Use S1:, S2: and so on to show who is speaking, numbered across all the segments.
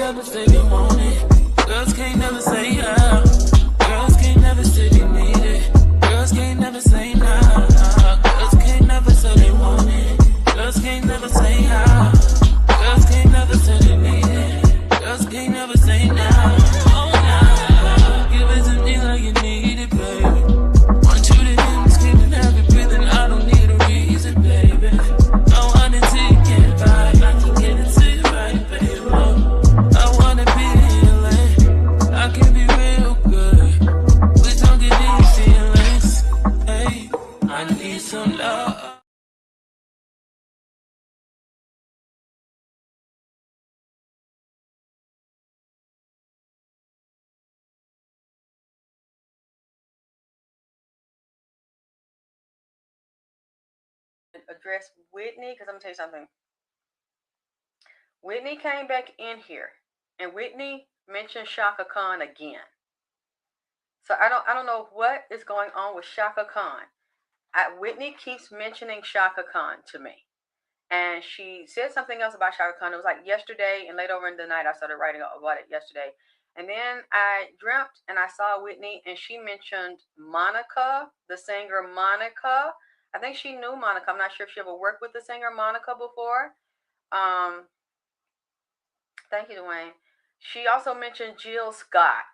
S1: never say they want it. Girls can't never say how. Girls can't never say they need it. Girls can't never say nah, nah. Girls can't never say they want it. Girls can't never say how. Girls can't never say they need it. Girls can't never say nah. Oh nah. Give it to me like you need it, baby. Want you to hear me screaming, have it breathing. I don't need a reason, baby. I want it till you get right. I can get it to you right, baby. I wanna be healing. I can be real good. Please don't get these feelings. Hey, I need some love.
S2: Address Whitney, because I'm gonna tell you something. Whitney came back in here, and Whitney mentioned Shaka Khan again. So I don't know what is going on with Shaka Khan. Whitney keeps mentioning Shaka Khan to me, and she said something else about Shaka Khan. It was like yesterday, and late over in the night, I started writing about it yesterday. And then I dreamt, and I saw Whitney, and she mentioned Monica, the singer Monica. I think she knew Monica. I'm not sure if she ever worked with the singer Monica before. Thank you, Dwayne. She also mentioned Jill Scott.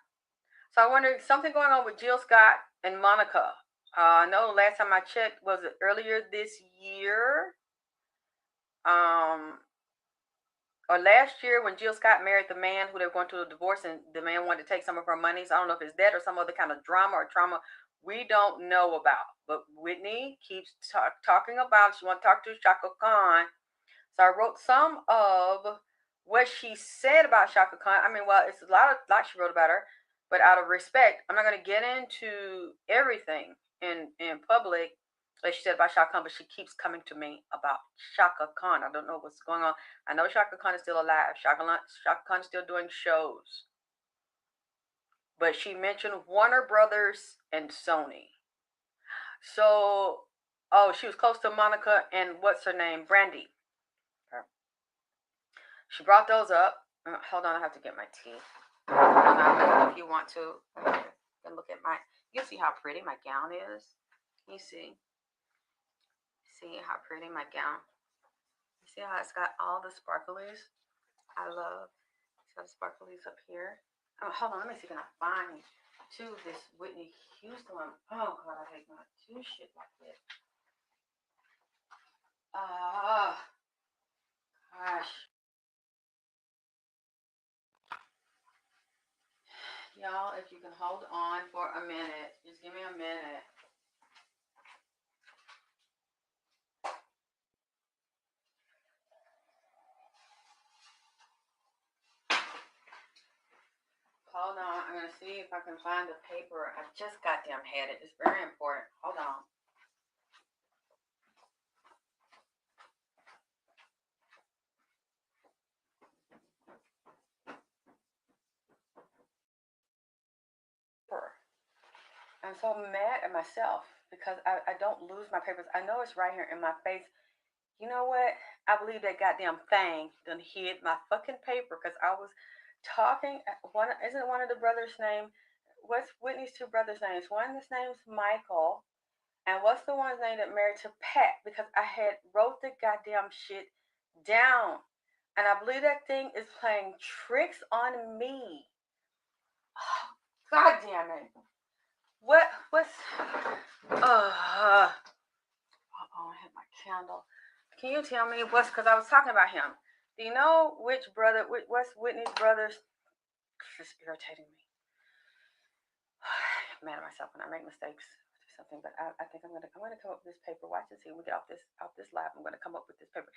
S2: So I wonder, something going on with Jill Scott and Monica. I know last time I checked, was it earlier this year? Or last year when Jill Scott married the man who they were going through a divorce, and the man wanted to take some of her money. So I don't know if it's that or some other kind of drama or trauma we don't know about. But Whitney keeps talking about, she wants to talk to Shaka Khan. So I wrote some of what she said about Shaka Khan. I mean, well, it's a lot she wrote about her, but out of respect, I'm not going to get into everything in public, like she said about Shaka Khan, but she keeps coming to me about Shaka Khan. I don't know what's going on. I know Shaka Khan is still alive. Shaka Khan is still doing shows. But she mentioned Warner Brothers and Sony. So, she was close to Monica and what's her name? Brandy. She brought those up. Hold on, I have to get my tea. If you want to, look at you see how pretty my gown is? You see? See how pretty my gown? You see how it's got all the sparklies? I love. It's got the sparklies up here. Hold on, let me see, can I find this Whitney Houston one? Oh God, I hate not do shit like this. Gosh. Y'all, if you can hold on for a minute, just give me a minute. Hold on, I'm going to see if I can find the paper. I just goddamn had it. It's very important. Hold on. I'm so mad at myself because I don't lose my papers. I know it's right here in my face. You know what? I believe that goddamn thing done hid my fucking paper because I was talking. Isn't one of the brothers' name? What's Whitney's two brothers' names? One, his name's Michael. And what's the one's name that married to Pat? Because I had wrote the goddamn shit down. And I believe that thing is playing tricks on me. Oh, God damn it. What's I hit my candle. Can you tell me because I was talking about him. Do you know which brother, what's Whitney's brothers? It's irritating me. I'm mad at myself when I make mistakes or something, but I think I'm gonna come up with this paper. Watch this here. We get off this live. I'm gonna come up with this paper.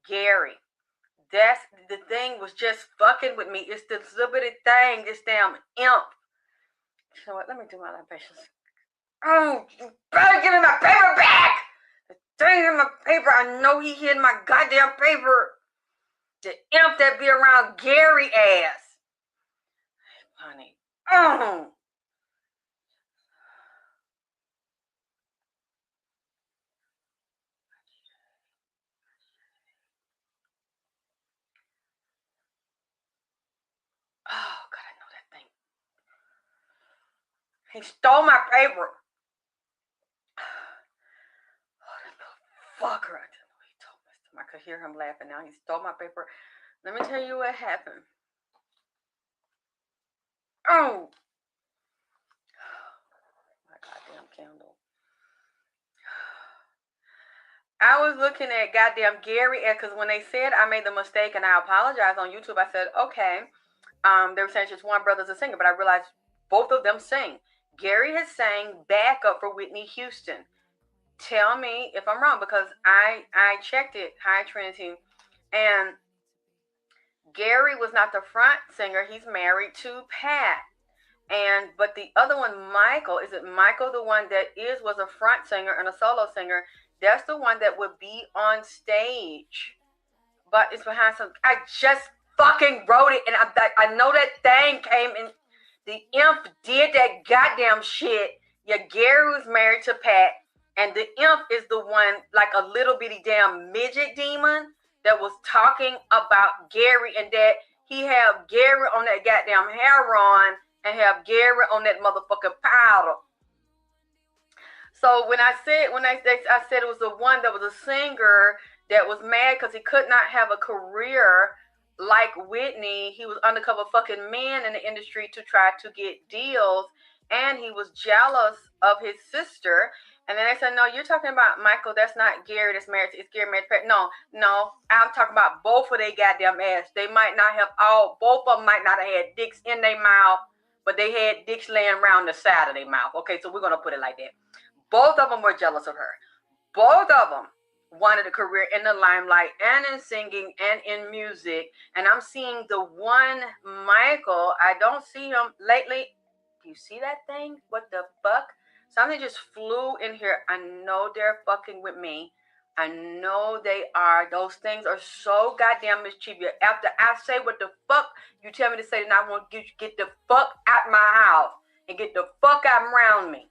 S2: Gary. That's the thing was just fucking with me. It's the little bitty thing, this damn imp. You know what? Let me do my libations. Oh, you better give me my paper back! The thing in my paper, I know he hid my goddamn paper. The imp that be around Gary ass. Honey. Oh. He stole my paper. Oh, that little fucker. I didn't know he told me. I could hear him laughing now. He stole my paper. Let me tell you what happened. Oh, my goddamn candle. I was looking at goddamn Gary, because when they said I made the mistake and I apologized on YouTube, I said, okay. They were saying just one brother's a singer, but I realized both of them sing. Gary has sang backup for Whitney Houston. Tell me if I'm wrong, because I checked it, High Trinity, and Gary was not the front singer. He's married to Pat. But the other one, Michael, is it Michael, the one that was a front singer and a solo singer? That's the one that would be on stage, but it's behind some. I just fucking wrote it, and I know that thing came in. The imp did that goddamn shit. Yeah, Gary was married to Pat, and the imp is the one, like a little bitty damn midget demon that was talking about Gary, and that he have Gary on that goddamn heroin and have Gary on that motherfucking powder. So when I said it was the one that was a singer that was mad because he could not have a career like Whitney. He was undercover fucking man in the industry to try to get deals, and he was jealous of his sister. And then they said, no, you're talking about Michael. That's not Gary that's married. It's Gary married to Pat. No, I'm talking about both of their goddamn ass. They might not have both of them might not have had dicks in their mouth, but they had dicks laying around the side of their mouth. Okay, so we're going to put it like that. Both of them were jealous of her. Both of them wanted a career in the limelight and in singing and in music. And I'm seeing the one Michael. I don't see him lately. Do you see that thing? What the fuck? Something just flew in here. I know they're fucking with me. I know they are. Those things are so goddamn mischievous. After I say what the fuck you tell me to say, then I want you to get the fuck out my house and get the fuck out around me.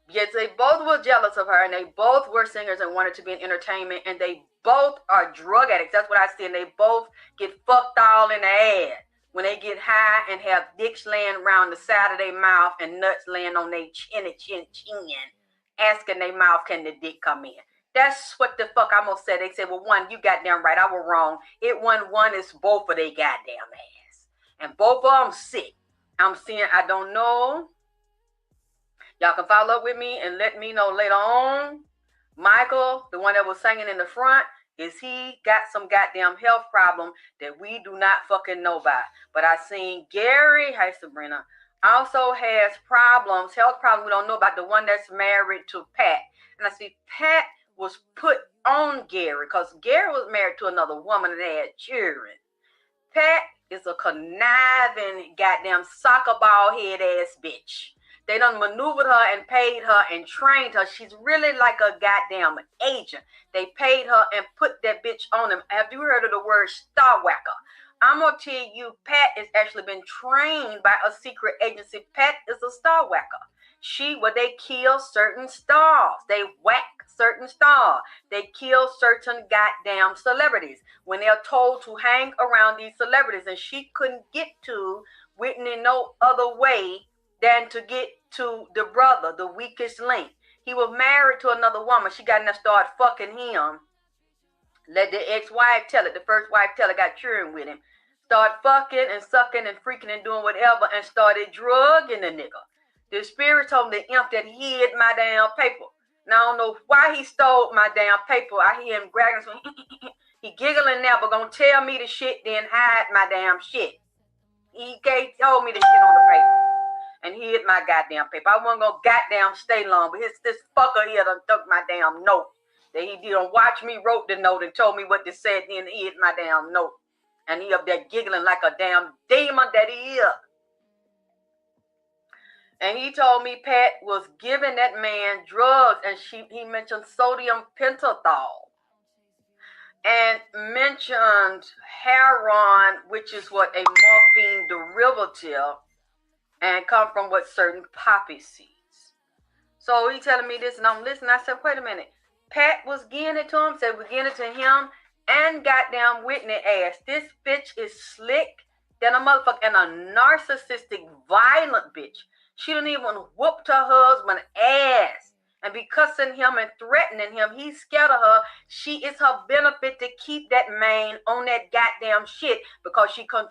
S2: Yes, they both were jealous of her, and they both were singers and wanted to be in entertainment, and they both are drug addicts. That's what I see, and they both get fucked all in the ass when they get high and have dicks laying around the side of their mouth and nuts laying on their chin, asking their mouth, can the dick come in? That's what the fuck I'm gonna say. They said, well, one, you goddamn right, I was wrong. It wasn't one, it's both of they goddamn ass. And both of them sick. I'm seeing, I don't know. Y'all can follow up with me and let me know later on. Michael, the one that was singing in the front, is he got some goddamn health problem that we do not fucking know about? But I seen Gary, hi Sabrina, also has problems, health problems we don't know about, the one that's married to Pat. And I see Pat was put on Gary because Gary was married to another woman and they had children. Pat is a conniving goddamn soccer ball head ass bitch. They done maneuvered her and paid her and trained her. She's really like a goddamn agent. They paid her and put that bitch on him. Have you heard of the word star whacker? I'm going to tell you, Pat has actually been trained by a secret agency. Pat is a star whacker. They kill certain stars. They whack certain stars. They kill certain goddamn celebrities when they're told to hang around these celebrities. And she couldn't get to Whitney no other way than to get to the brother, the weakest link. He was married to another woman. She got in there, started fucking him. Let the ex-wife tell it. The first wife tell it, got children with him. Started fucking and sucking and freaking and doing whatever and started drugging the nigga. The spirit told me the imp that he hid my damn paper. Now I don't know why he stole my damn paper. I hear him bragging. So he giggling now, but gonna tell me the shit, then hide my damn shit. He told me the shit on the paper. And he hid my goddamn paper. I wasn't gonna goddamn stay long, but this fucker here done took my damn note. That he didn't watch me wrote the note and told me what they said, then he hid my damn note. And he up there giggling like a damn demon that he is. And he told me Pat was giving that man drugs, and he mentioned sodium pentothal. And mentioned heroin, which is what a morphine derivative, and come from what certain poppy seeds. So he telling me this, and I'm listening. I said, wait a minute. Pat was getting it to him, said we're getting it to him, and goddamn Whitney ass. This bitch is slick than a motherfucker and a narcissistic, violent bitch. She done even whooped her husband ass and be cussing him and threatening him. He's scared of her. It's her benefit to keep that man on that goddamn shit because she got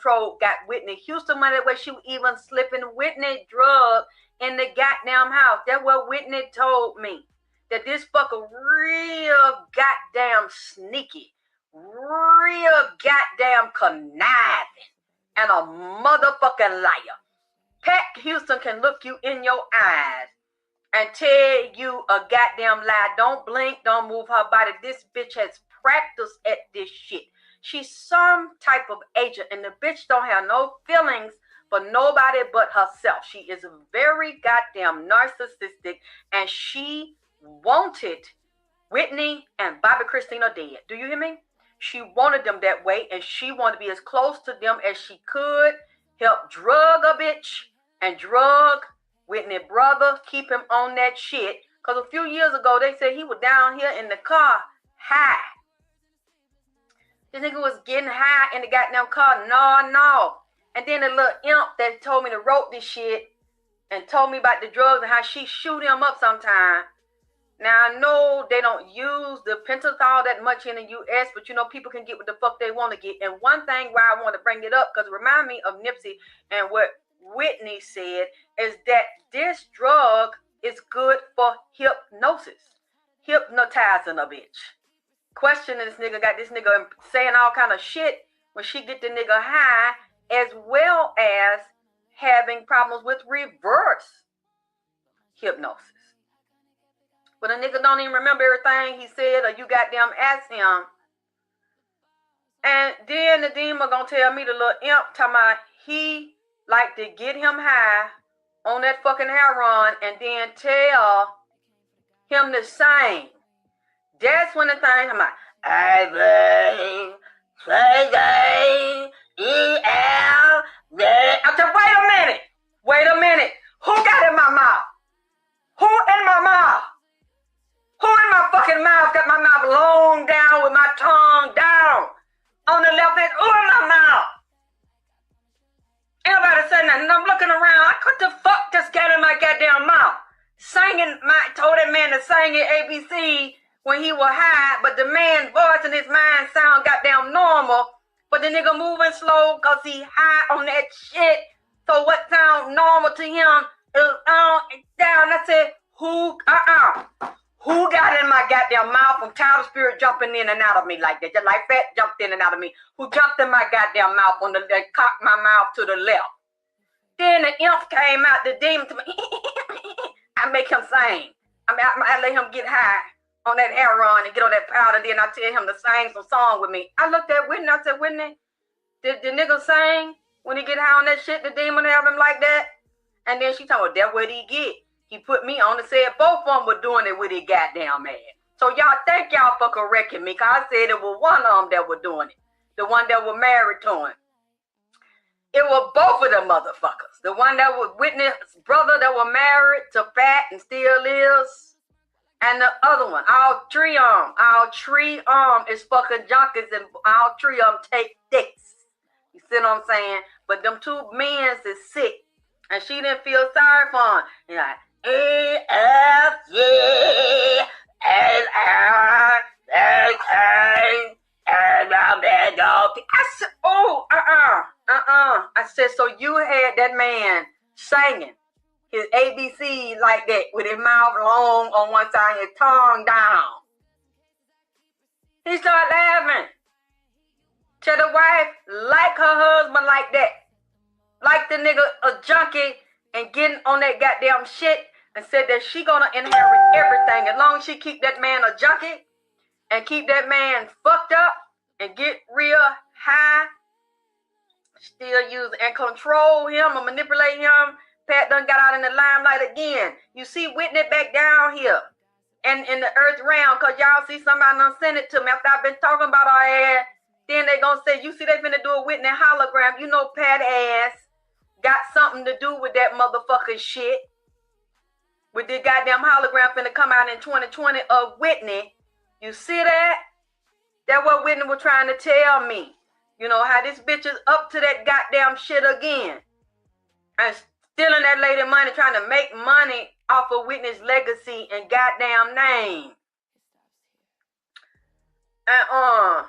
S2: Whitney Houston money where she was even slipping Whitney drugs in the goddamn house. That's what Whitney told me. That this fucker real goddamn sneaky, real goddamn conniving, and a motherfucking liar. Pat Houston can look you in your eyes and tell you a goddamn lie. Don't blink, don't move her body. This bitch has practiced at this shit. She's some type of agent, and the bitch don't have no feelings for nobody but herself. She is very goddamn narcissistic, and she wanted Whitney and Bobby Christina dead. Do you hear me? She wanted them that way, and she wanted to be as close to them as she could. Help drug a bitch and drug Whitney brother, keep him on that shit. Because a few years ago, they said he was down here in the car high. This nigga was getting high in the goddamn car. No. And then the little imp that told me to wrote this shit and told me about the drugs and how she shoot him up sometime. Now, I know they don't use the pentothal that much in the U.S., but you know, people can get what the fuck they want to get. And one thing why I want to bring it up, because it remind me of Nipsey and what Whitney said, is that this drug is good for hypnosis. Hypnotizing a bitch. Questioning this nigga, got this nigga saying all kind of shit when she get the nigga high, as well as having problems with reverse hypnosis. But a nigga don't even remember everything he said, or you goddamn ask him. And then the demon gonna tell me, the little imp, talking about he like to get him high on that fucking heroin and then tell him to sing. That's when the thing, I'm like, I believe, I said, wait a minute. Who got in my mouth? Who in my mouth? Who in my fucking mouth got my mouth long down with my tongue down on the left hand? Who in my mouth? Everybody saying that, and I'm looking around. What the fuck just got in my goddamn mouth? Told that man to sing it ABC when he was high, but the man's voice in his mind sound goddamn normal, but the nigga moving slow because he high on that shit. So what sound normal to him is down. I said, who got in my goddamn mouth from child spirit jumping in and out of me like that? Just like fat jumped in and out of me. Who jumped in my goddamn mouth on they cocked my mouth to the left. Then the imp came out, the demon to me. I make him sing. I let him get high on that heroin and get on that powder. Then I tell him to sing some song with me. I looked at Whitney. I said, Whitney, did the nigga sing when he get high on that shit? The demon have him like that? And then she told me, that's what he get. He put me on and said both of them were doing it with his goddamn ass. So y'all thank y'all for correcting me, because I said it was one of them that were doing it. The one that were married to him. It was both of them motherfuckers. The one that was Whitney's brother that were married to Fat and still is. And the other one, all three of them is fucking junkies, and all three of them take dicks. You see what I'm saying? But them two men is sick. And she didn't feel sorry for him. You're like, I said, I said, so you had that man singing his ABC like that with his mouth long on one side and his tongue down. He started laughing. Tell the wife, like her husband like that. Like the nigga a junkie and getting on that goddamn shit, and said that she gonna inherit everything as long as she keep that man a junkie and keep that man fucked up and get real high, still use and control him or manipulate him. Pat done got out in the limelight again. You see Whitney back down here and in the earth realm, because y'all see somebody done send it to me after I've been talking about her ass. Then they gonna say, you see they finna do a Whitney hologram. You know Pat ass got something to do with that motherfucking shit. With the goddamn hologram finna come out in 2020 of Whitney. You see that? That's what Whitney was trying to tell me. You know, how this bitch is up to that goddamn shit again. And stealing that lady money, trying to make money off of Whitney's legacy and goddamn name. And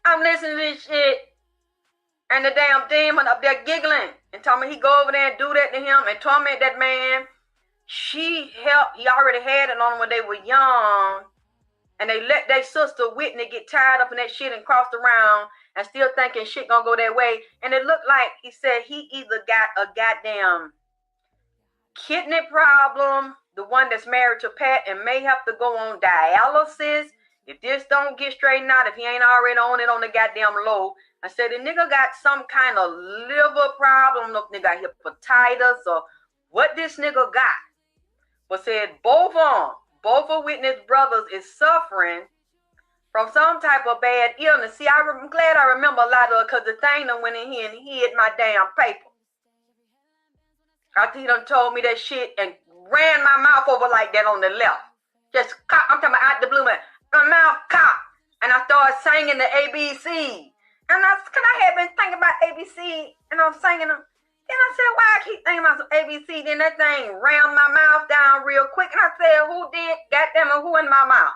S2: I'm listening to this shit, and the damn demon up there giggling and told me he go over there and do that to him and torment that man. She helped. He already had it on them when they were young, and they let their sister Whitney get tied up in that shit and crossed around and still thinking shit gonna go that way. And it looked like he said he either got a goddamn kidney problem, the one that's married to Pat, and may have to go on dialysis if this don't get straightened out, if he ain't already on it on the goddamn low. I said the nigga got some kind of liver problem, no nigga got hepatitis or what this nigga got. But said both of Whitney's brothers is suffering from some type of bad illness. See, I'm glad I remember a lot of it because the thing done went in here and hid my damn paper. After he done told me that shit and ran my mouth over like that on the left. Just cock, I'm talking about out the blue man. My mouth cocked. And I started singing the ABC. And I had been thinking about ABC and I'm singing them. Then I said, why I keep thinking about some ABC? Then that thing rammed my mouth down real quick. And I said, who did? Goddamn it, who in my mouth?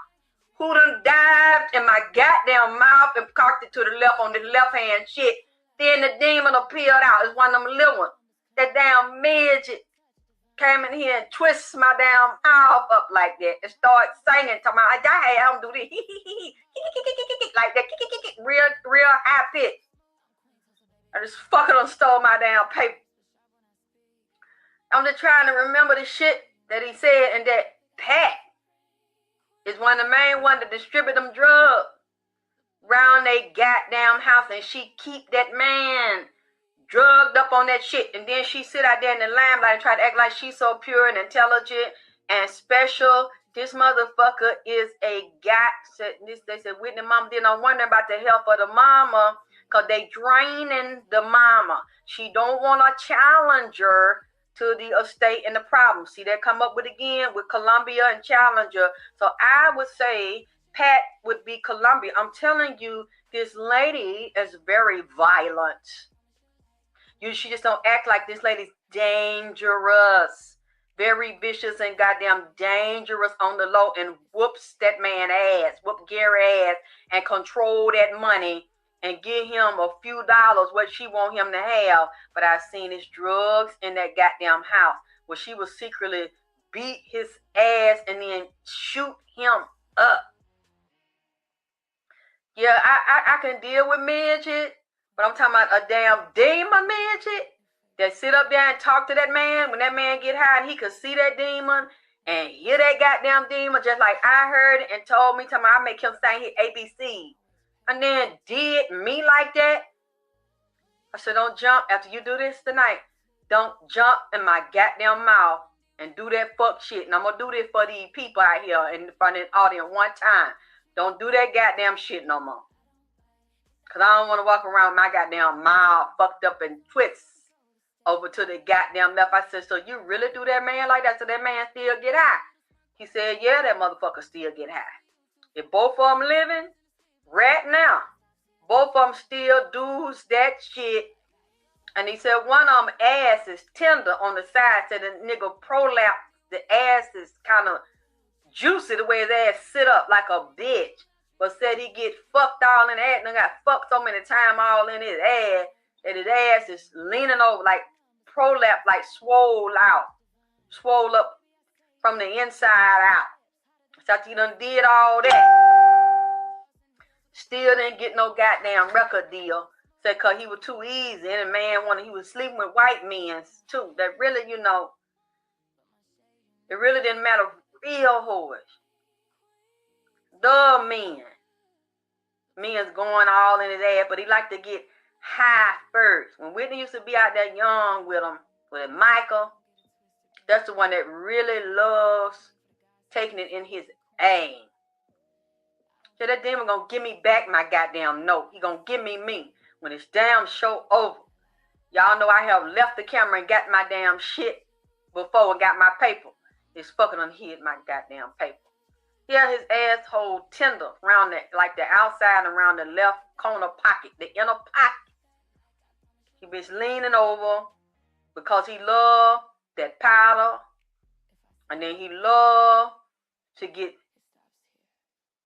S2: Who done dived in my goddamn mouth and cocked it to the left on the left hand shit? Then the demon appeared out. It's one of them little ones. That damn midget came in here and twists my damn mouth up like that and started singing to my, I had him do this, like that, real high pitch. I just fucking done stole my damn paper. I'm just trying to remember the shit that he said, and that Pat is one of the main ones that distribute them drugs around they goddamn house, and she keep that man drugged up on that shit, and then she sit out there in the limelight and try to act like she's so pure and intelligent and special. This motherfucker is a guy. They said Whitney mama did. I'm wondering about the health of the mama because they draining the mama. She don't want a challenger to the estate and the problem. See, they come up with again with Columbia and Challenger. So I would say Pat would be Columbia. I'm telling you, this lady is very violent. She just don't act like this lady's dangerous. Very vicious and goddamn dangerous on the low, and whoops that man ass, whoop Gary ass, and control that money and give him a few dollars what she want him to have. But I've seen his drugs in that goddamn house where she will secretly beat his ass and then shoot him up. Yeah, I can deal with midget, but I'm talking about a damn demon midget that sit up there and talk to that man when that man get high and he could see that demon and hear that goddamn demon just like I heard it and told me, I make him sing his ABC. And then did me like that. I said, don't jump after you do this tonight. Don't jump in my goddamn mouth and do that fuck shit. And I'm going to do this for these people out here in front of the audience one time. Don't do that goddamn shit no more. Because I don't want to walk around with my goddamn mouth fucked up and twists over to the goddamn left. I said, so you really do that man like that so that man still get high? He said, yeah, that motherfucker still get high. If both of them living right now, both of them still does that shit. And he said one of them ass is tender on the side. Said the nigga prolapse, the ass is kind of juicy the way his ass sit up like a bitch. But said he get fucked all in the ass and got fucked so many times all in his ass that his ass is leaning over like prolapse, like swole up from the inside out. So he done did all that. Still didn't get no goddamn record deal. Said cause he was too easy and the man he was sleeping with white men too. That really, it really didn't matter. Real whores. The men. Men's going all in his ass, but he liked to get high first. When Whitney used to be out there young with him, with Michael, that's the one that really loves taking it in his aim. So that demon gonna give me back my goddamn note. He gonna give me when it's damn show over. Y'all know I have left the camera and got my damn shit before I got my paper. It's fucking unhid my goddamn paper. Yeah, his asshole tender around that, like the outside and around the left corner pocket, the inner pocket. He was leaning over because he loved that powder, and then he loved to get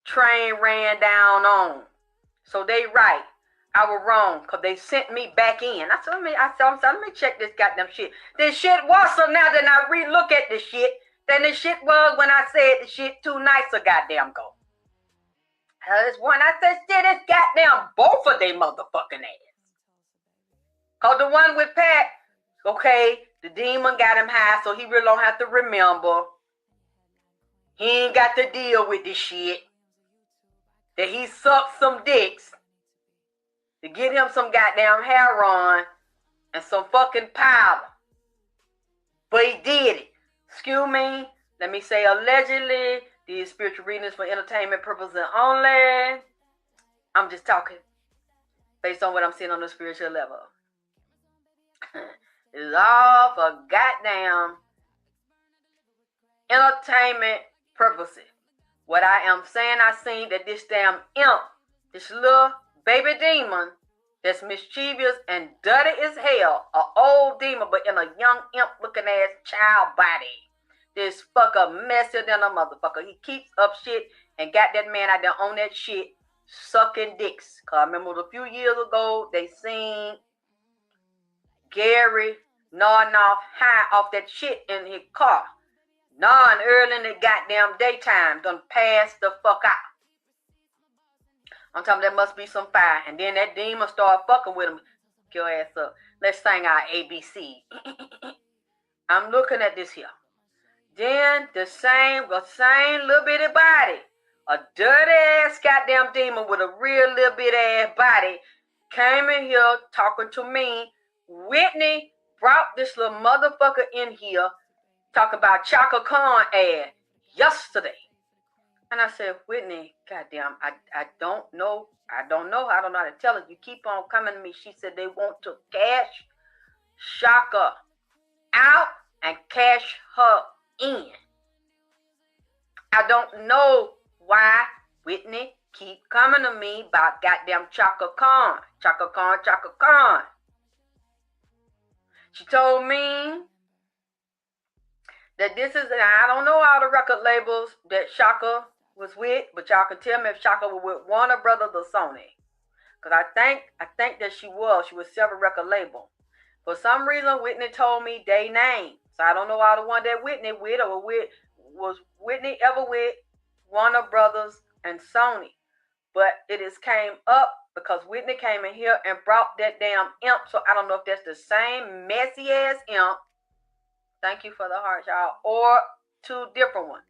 S2: train ran down on. So they right. I was wrong because they sent me back in. I said, let me check this goddamn shit. This shit was so now that I re-look at the shit than the shit was when I said the shit 2 nights a goddamn ago. This one I said, shit is goddamn both of they motherfucking ass. Because the one with Pat, okay, the demon got him high, so he really don't have to remember. He ain't got to deal with this shit. That he sucked some dicks to get him some goddamn heroin and some fucking powder. But he did it. Excuse me. Let me say allegedly. These spiritual readings for entertainment purposes only. I'm just talking based on what I'm seeing on the spiritual level. It's all for goddamn entertainment purposes. What I am saying, I seen that this damn imp, this little baby demon that's mischievous and dirty as hell, an old demon but in a young imp looking ass child body. This fucker messier than a motherfucker. He keeps up shit and got that man out there on that shit sucking dicks. Cause I remember a few years ago they seen Gary gnawing off high off that shit in his car. Gnawing early in the goddamn daytime. Done passed the fuck out. I'm talking there must be some fire. And then that demon started fucking with him. Get your ass up. Let's sing our ABC. I'm looking at this here. Then the same little bitty body. A dirty ass goddamn demon with a real little bitty ass body came in here talking to me. Whitney brought this little motherfucker in here talking about Chaka Khan ass yesterday. And I said, Whitney, goddamn, I don't know. I don't know how to tell it. You keep on coming to me. She said they want to cash Shaka out and cash her in. I don't know why Whitney keep coming to me about goddamn Chaka Khan. Chaka Khan, Chaka Khan. She told me that this is, and I don't know all the record labels that Shaka was with, but y'all can tell me if Shaka was with Warner Brothers or Sony. Because I think that she was several record labels. For some reason, Whitney told me they name. So I don't know all the one that Whitney with or with, was Whitney ever with Warner Brothers and Sony. But it has came up because Whitney came in here and brought that damn imp. So I don't know if that's the same messy ass imp. Thank you for the heart, y'all. Or 2 different ones.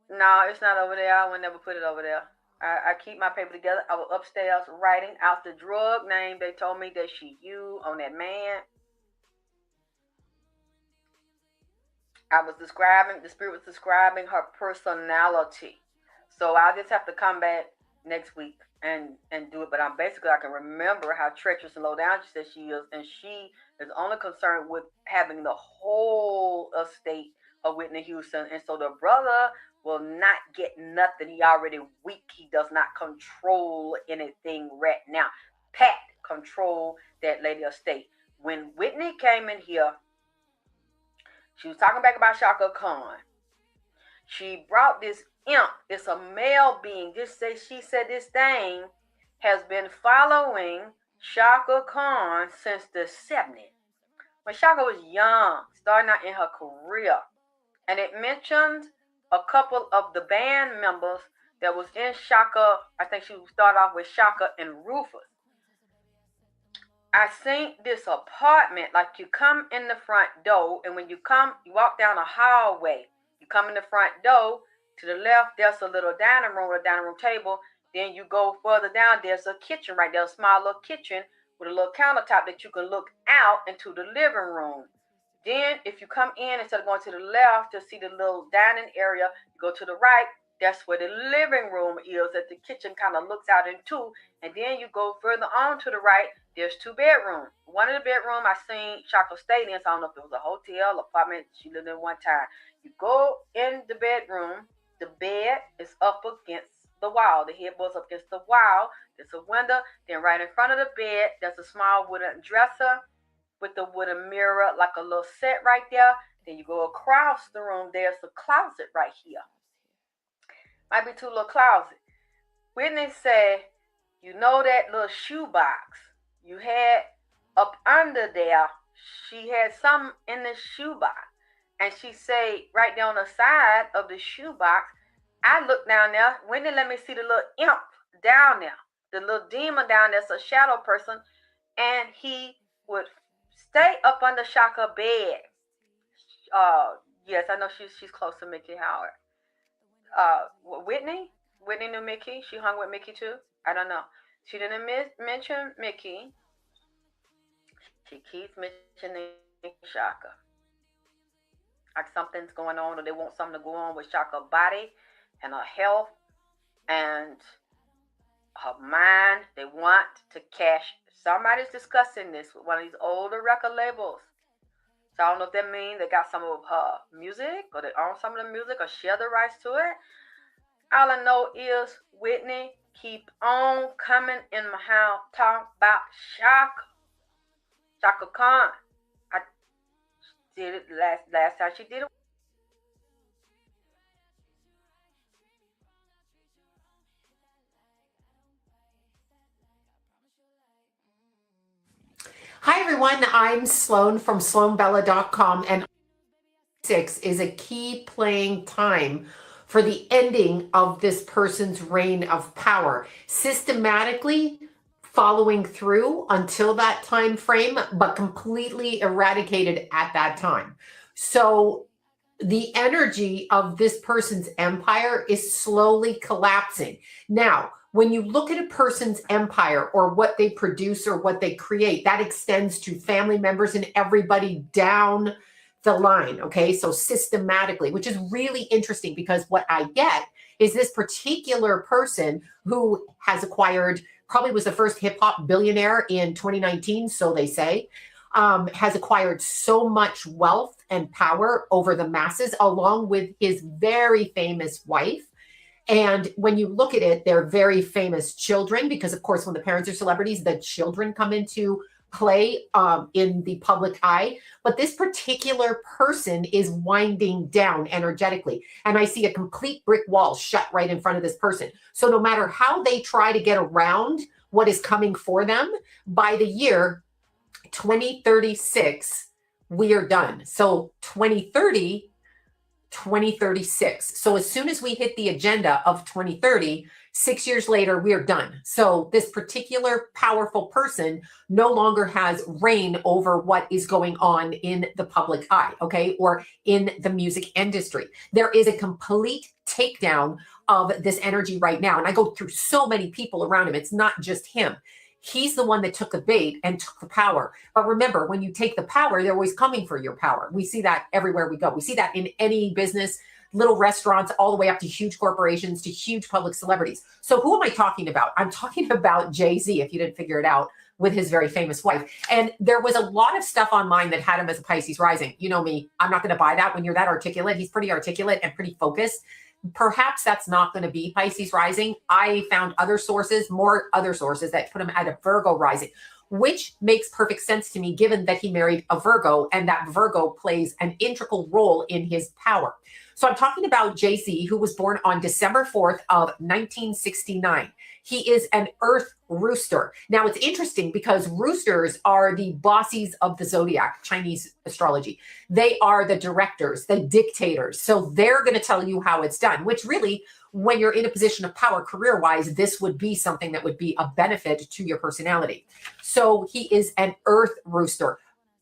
S2: No, it's not over there. I would never put it over there. I keep my paper together. I was upstairs writing out the drug name they told me that she used on that man. The spirit was describing her personality. So I'll just have to come back next week and do it. But I can remember how treacherous and low down she said she is. And she is only concerned with having the whole estate of Whitney Houston. And so the brother will not get nothing. He already weak. He does not control anything right now. Pat control that lady estate. When Whitney came in here, she was talking back about Shaka Khan. She brought this imp. It's a male being. She said this thing has been following Shaka Khan since the 70s. When Shaka was young, starting out in her career. And it mentioned a couple of the band members that was in Shaka. I think she started off with Shaka and Rufus. I seen this apartment, like you come in the front door, and when you walk down a hallway, you come in the front door, to the left, there's a little dining room table. Then you go further down, there's a kitchen right there, a small little kitchen with a little countertop that you can look out into the living room. Then if you come in, instead of going to the left to see the little dining area, you go to the right. That's where the living room is that the kitchen kind of looks out into. And then you go further on to the right, there's 2 bedrooms. One of the bedrooms I seen Shaka stayed in, so I don't know if it was a hotel, apartment she lived in one time. You go in the bedroom, the bed is up against the wall. The headboard's up against the wall. There's a window. Then right in front of the bed, there's a small wooden dresser. with the wooden mirror, like a little set right there. Then you go across the room. There's a closet right here. Might be two little closets. Whitney said, you know that little shoe box you had up under there? She had some in the shoe box. And she said, right there on the side of the shoe box, I looked down there. Whitney let me see the little imp down there. The little demon down there's a shadow person. And he would stay up under Shaka bed. Yes, I know she's close to Mickey Howard. Whitney knew Mickey. She hung with Mickey too. I don't know. She didn't mention Mickey. She keeps mentioning Shaka. Like something's going on, or they want something to go on with Shaka's body and her health and her mind. They want to cash. Somebody's discussing this with one of these older record labels. So I don't know if that means they got some of her music, or they own some of the music, or share the rights to it. All I know is Whitney keep on coming in my house, talk about Shaka Khan. I did it last time she did it.
S3: Hi, everyone. I'm Sloan from SloanBella.com, and 6 is a key playing time for the ending of this person's reign of power, systematically following through until that time frame, but completely eradicated at that time. So the energy of this person's empire is slowly collapsing. Now, when you look at a person's empire or what they produce or what they create, that extends to family members and everybody down the line. Okay. So systematically, which is really interesting, because what I get is this particular person who has acquired, probably was the first hip hop billionaire in 2019. So they say, has acquired so much wealth and power over the masses, along with his very famous wife. And when you look at it, they're very famous children, because of course, when the parents are celebrities, the children come into play in the public eye. But this particular person is winding down energetically. And I see a complete brick wall shut right in front of this person. So no matter how they try to get around what is coming for them, by the year 2036, we are done. So 2030, 2036. So as soon as we hit the agenda of 2030, 6 years later, we are done. So this particular powerful person no longer has reign over what is going on in the public eye, okay, or in the music industry. There is a complete takedown of this energy right now. And I go through so many people around him. It's not just him. He's the one that took the bait and took the power. But remember, when you take the power, they're always coming for your power. We see that everywhere we go. We see that in any business, little restaurants, all the way up to huge corporations, to huge public celebrities. So who am I talking about? I'm talking about Jay-Z, if you didn't figure it out, with his very famous wife. And there was a lot of stuff online that had him as a Pisces rising. You know me, I'm not going to buy that when you're that articulate. He's pretty articulate and pretty focused. Perhaps that's not going to be Pisces rising. I found more other sources that put him at a Virgo rising, which makes perfect sense to me, given that he married a Virgo, and that Virgo plays an integral role in his power. So I'm talking about Jay-Z, who was born on December 4th of 1969. He is an earth rooster. Now, it's interesting because roosters are the bossies of the zodiac, Chinese astrology. They are the directors, the dictators. So they're going to tell you how it's done, which really, when you're in a position of power career-wise, this would be something that would be a benefit to your personality. So he is an earth rooster,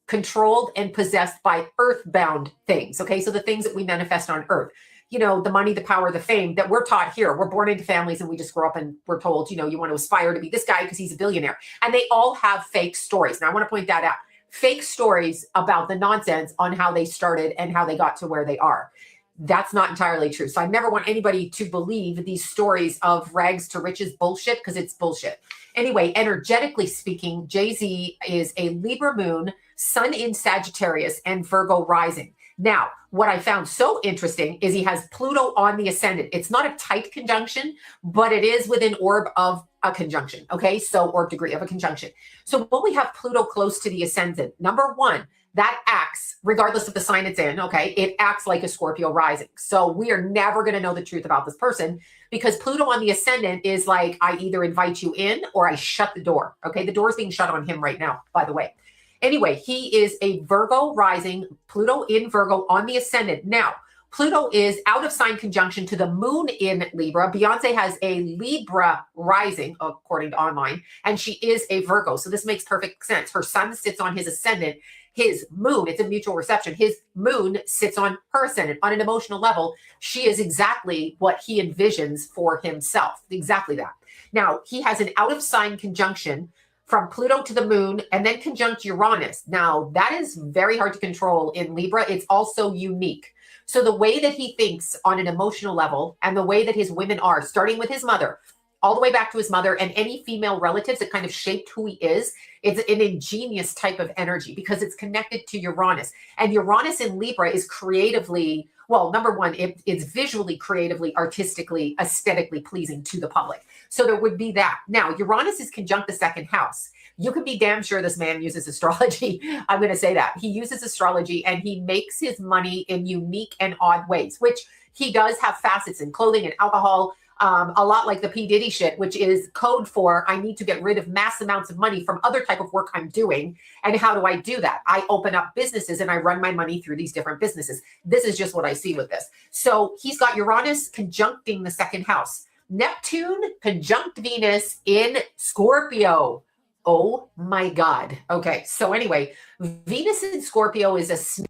S3: controlled and possessed by earthbound things. Okay, so the things that we manifest on earth, you know, the money, the power, the fame that we're taught here. We're born into families and we just grow up and we're told, you know, you want to aspire to be this guy because he's a billionaire. And they all have fake stories. Now, I want to point that out. Fake stories about the nonsense on how they started and how they got to where they are. That's not entirely true. So I never want anybody to believe these stories of rags to riches bullshit, because it's bullshit. Anyway, energetically speaking, Jay-Z is a Libra moon, sun in Sagittarius, and Virgo rising. Now, what I found so interesting is he has Pluto on the ascendant. It's not a tight conjunction, but it is within orb of a conjunction. Okay, so or degree of a conjunction. So when we have Pluto close to the ascendant, number one, that acts, regardless of the sign it's in, okay, it acts like a Scorpio rising. So we are never going to know the truth about this person because Pluto on the ascendant is like, I either invite you in or I shut the door. Okay, the door is being shut on him right now, by the way. Anyway, he is a Virgo rising, Pluto in Virgo on the ascendant. Now, Pluto is out of sign conjunction to the moon in Libra. Beyonce has a Libra rising, according to online, and she is a Virgo. So this makes perfect sense. Her sun sits on his ascendant. His moon, it's a mutual reception. His moon sits on her ascendant. On an emotional level, she is exactly what he envisions for himself. Exactly that. Now, he has an out of sign conjunction from Pluto to the moon and then conjunct Uranus. Now, that is very hard to control in Libra. It's also unique. So the way that he thinks on an emotional level and the way that his women are, starting with his mother, all the way back to his mother and any female relatives that kind of shaped who he is, it's an ingenious type of energy because it's connected to Uranus. And Uranus in Libra is creatively, well, number one, it's visually, creatively, artistically, aesthetically pleasing to the public. So there would be that. Now, Uranus is conjunct the second house. You can be damn sure this man uses astrology. I'm going to say that. He uses astrology and he makes his money in unique and odd ways, which he does have facets in clothing and alcohol, a lot like the P. Diddy shit, which is code for I need to get rid of mass amounts of money from other type of work I'm doing. And how do I do that? I open up businesses and I run my money through these different businesses. This is just what I see with this. So he's got Uranus conjuncting the second house. Neptune conjunct Venus in Scorpio. Oh my God. Okay. So anyway, Venus in Scorpio is a sex.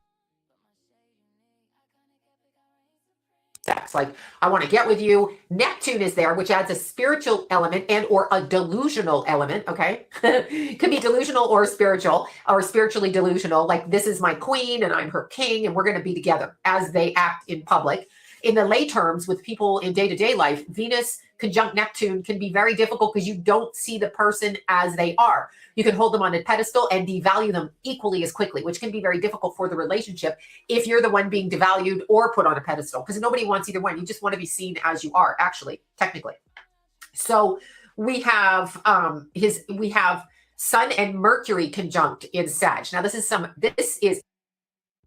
S3: Like, I want to get with you. Neptune is there, which adds a spiritual element and or a delusional element. Okay. Could be delusional or spiritual or spiritually delusional. Like, this is my queen and I'm her king and we're going to be together as they act in public. In the lay terms with people in day-to-day life, Venus conjunct Neptune can be very difficult because you don't see the person as they are. You can hold them on a pedestal and devalue them equally as quickly, which can be very difficult for the relationship if you're the one being devalued or put on a pedestal, because nobody wants either one. You just want to be seen as you are, actually, technically. So we have Sun and Mercury conjunct in Sag. Now, this is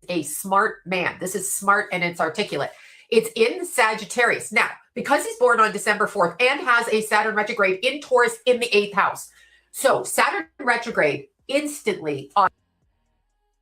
S3: a smart man. This is smart and it's articulate. It's in Sagittarius. Now, because he's born on December 4th and has a Saturn retrograde in Taurus in the 8th house. So Saturn retrograde instantly,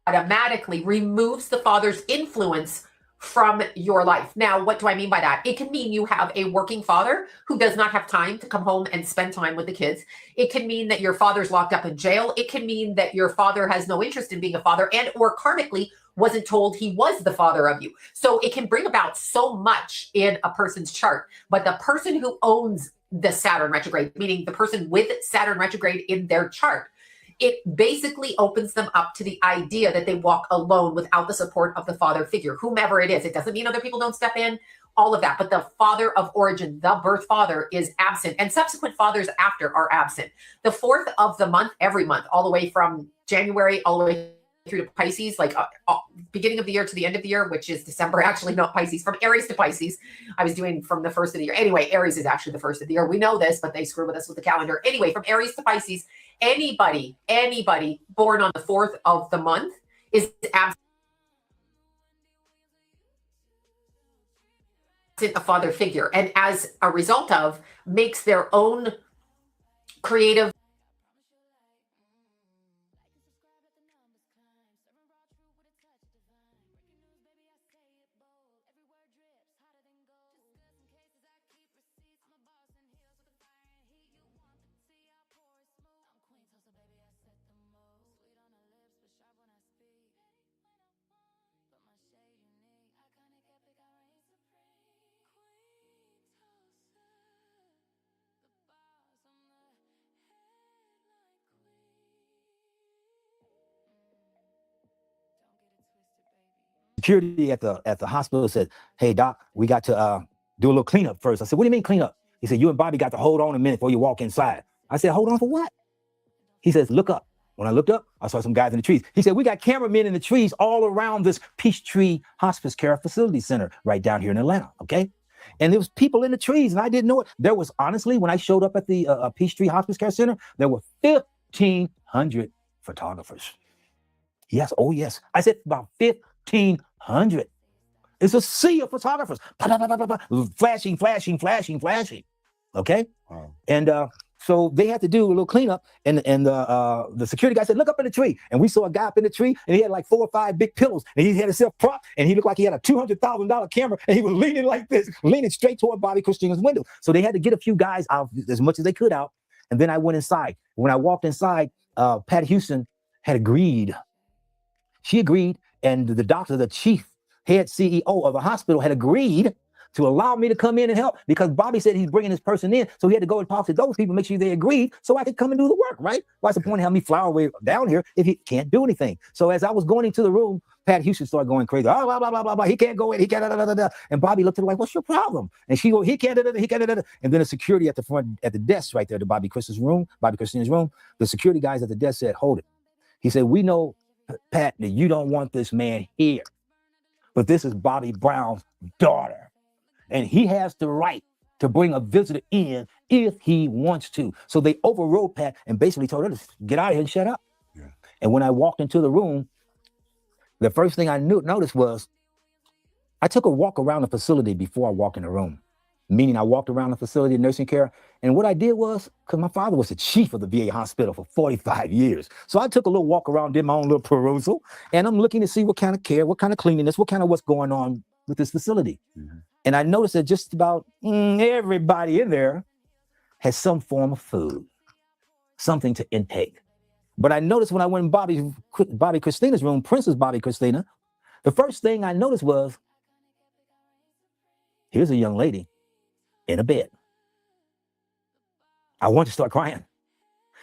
S3: automatically removes the father's influence from your life. Now, what do I mean by that? It can mean you have a working father who does not have time to come home and spend time with the kids. It can mean that your father's locked up in jail. It can mean that your father has no interest in being a father and or karmically wasn't told he was the father of you. So it can bring about so much in a person's chart. But the person who owns the Saturn retrograde, meaning the person with Saturn retrograde in their chart, it basically opens them up to the idea that they walk alone without the support of the father figure, whomever it is. It doesn't mean other people don't step in, all of that. But the father of origin, the birth father, is absent. And subsequent fathers after are absent. The 4th of the month, every month, all the way from January, all the way through to Pisces, like beginning of the year to the end of the year, which is December, actually not Pisces, from Aries to Pisces. I was doing from the first of the year. Anyway, Aries is actually the first of the year. We know this, but they screw with us with the calendar. Anyway, from Aries to Pisces, anybody born on the 4th of the month is absent a father figure. And as a result of, makes their own creative
S4: security at the hospital said, "Hey doc, we got to do a little cleanup first." I said, "What do you mean cleanup?" He said, "You and Bobby got to hold on a minute before you walk inside." I said, "Hold on for what?" He says, "Look up." When I looked up, I saw some guys in the trees. He said, "We got cameramen in the trees all around this Peachtree Hospice Care Facility Center right down here in Atlanta." Okay. And there was people in the trees, and I didn't know it. There was, honestly, when I showed up at the Peachtree Hospice Care Center, there were 1,500 photographers. Yes, oh yes. I said about 1,500. It's a sea of photographers. Flashing. Okay?
S5: Wow.
S4: And so they had to do a little cleanup, and the security guy said, look up in the tree. And we saw a guy up in the tree, and he had like 4 or 5 big pillows, and he had himself prop, and he looked like he had a $200,000 camera, and he was leaning like this, leaning straight toward Bobby Christina's window. So they had to get a few guys out as much as they could out, and then I went inside. When I walked inside, Pat Houston had agreed. She agreed, and the doctor, the chief head CEO of the hospital, had agreed to allow me to come in and help, because Bobby said he's bringing this person in. So he had to go and talk to those people, make sure they agreed, so I could come and do the work, right? What's the point of having me fly away down here if he can't do anything? So as I was going into the room, Pat Houston started going crazy. Oh, blah, blah, blah, blah, blah. He can't go in. He can't. Da, da, da, da. And Bobby looked at her like, what's your problem? And she go, he can't. Da, da, da, he can't. Da, da, da. And then the security at the front, at the desk right there, to Bobby Christina's room, the security guys at the desk said, hold it. He said, we know, Pat, that you don't want this man here, but this is Bobby Brown's daughter, and he has the right to bring a visitor in if he wants to. So they overrode Pat and basically told her to get out of here and shut up.
S5: Yeah.
S4: And when I walked into the room, the first thing I noticed was I took a walk around the facility before I walked in the room, meaning I walked around the facility, nursing care. And what I did was, because my father was the chief of the VA hospital for 45 years. So I took a little walk around, did my own little perusal, and I'm looking to see what kind of care, what kind of cleanliness, what's going on with this facility.
S5: Mm-hmm.
S4: And I noticed that just about everybody in there has some form of food, something to intake. But I noticed when I went in Bobby Christina's room, Princess Bobby Christina, the first thing I noticed was, here's a young lady in a bed. I want to start crying.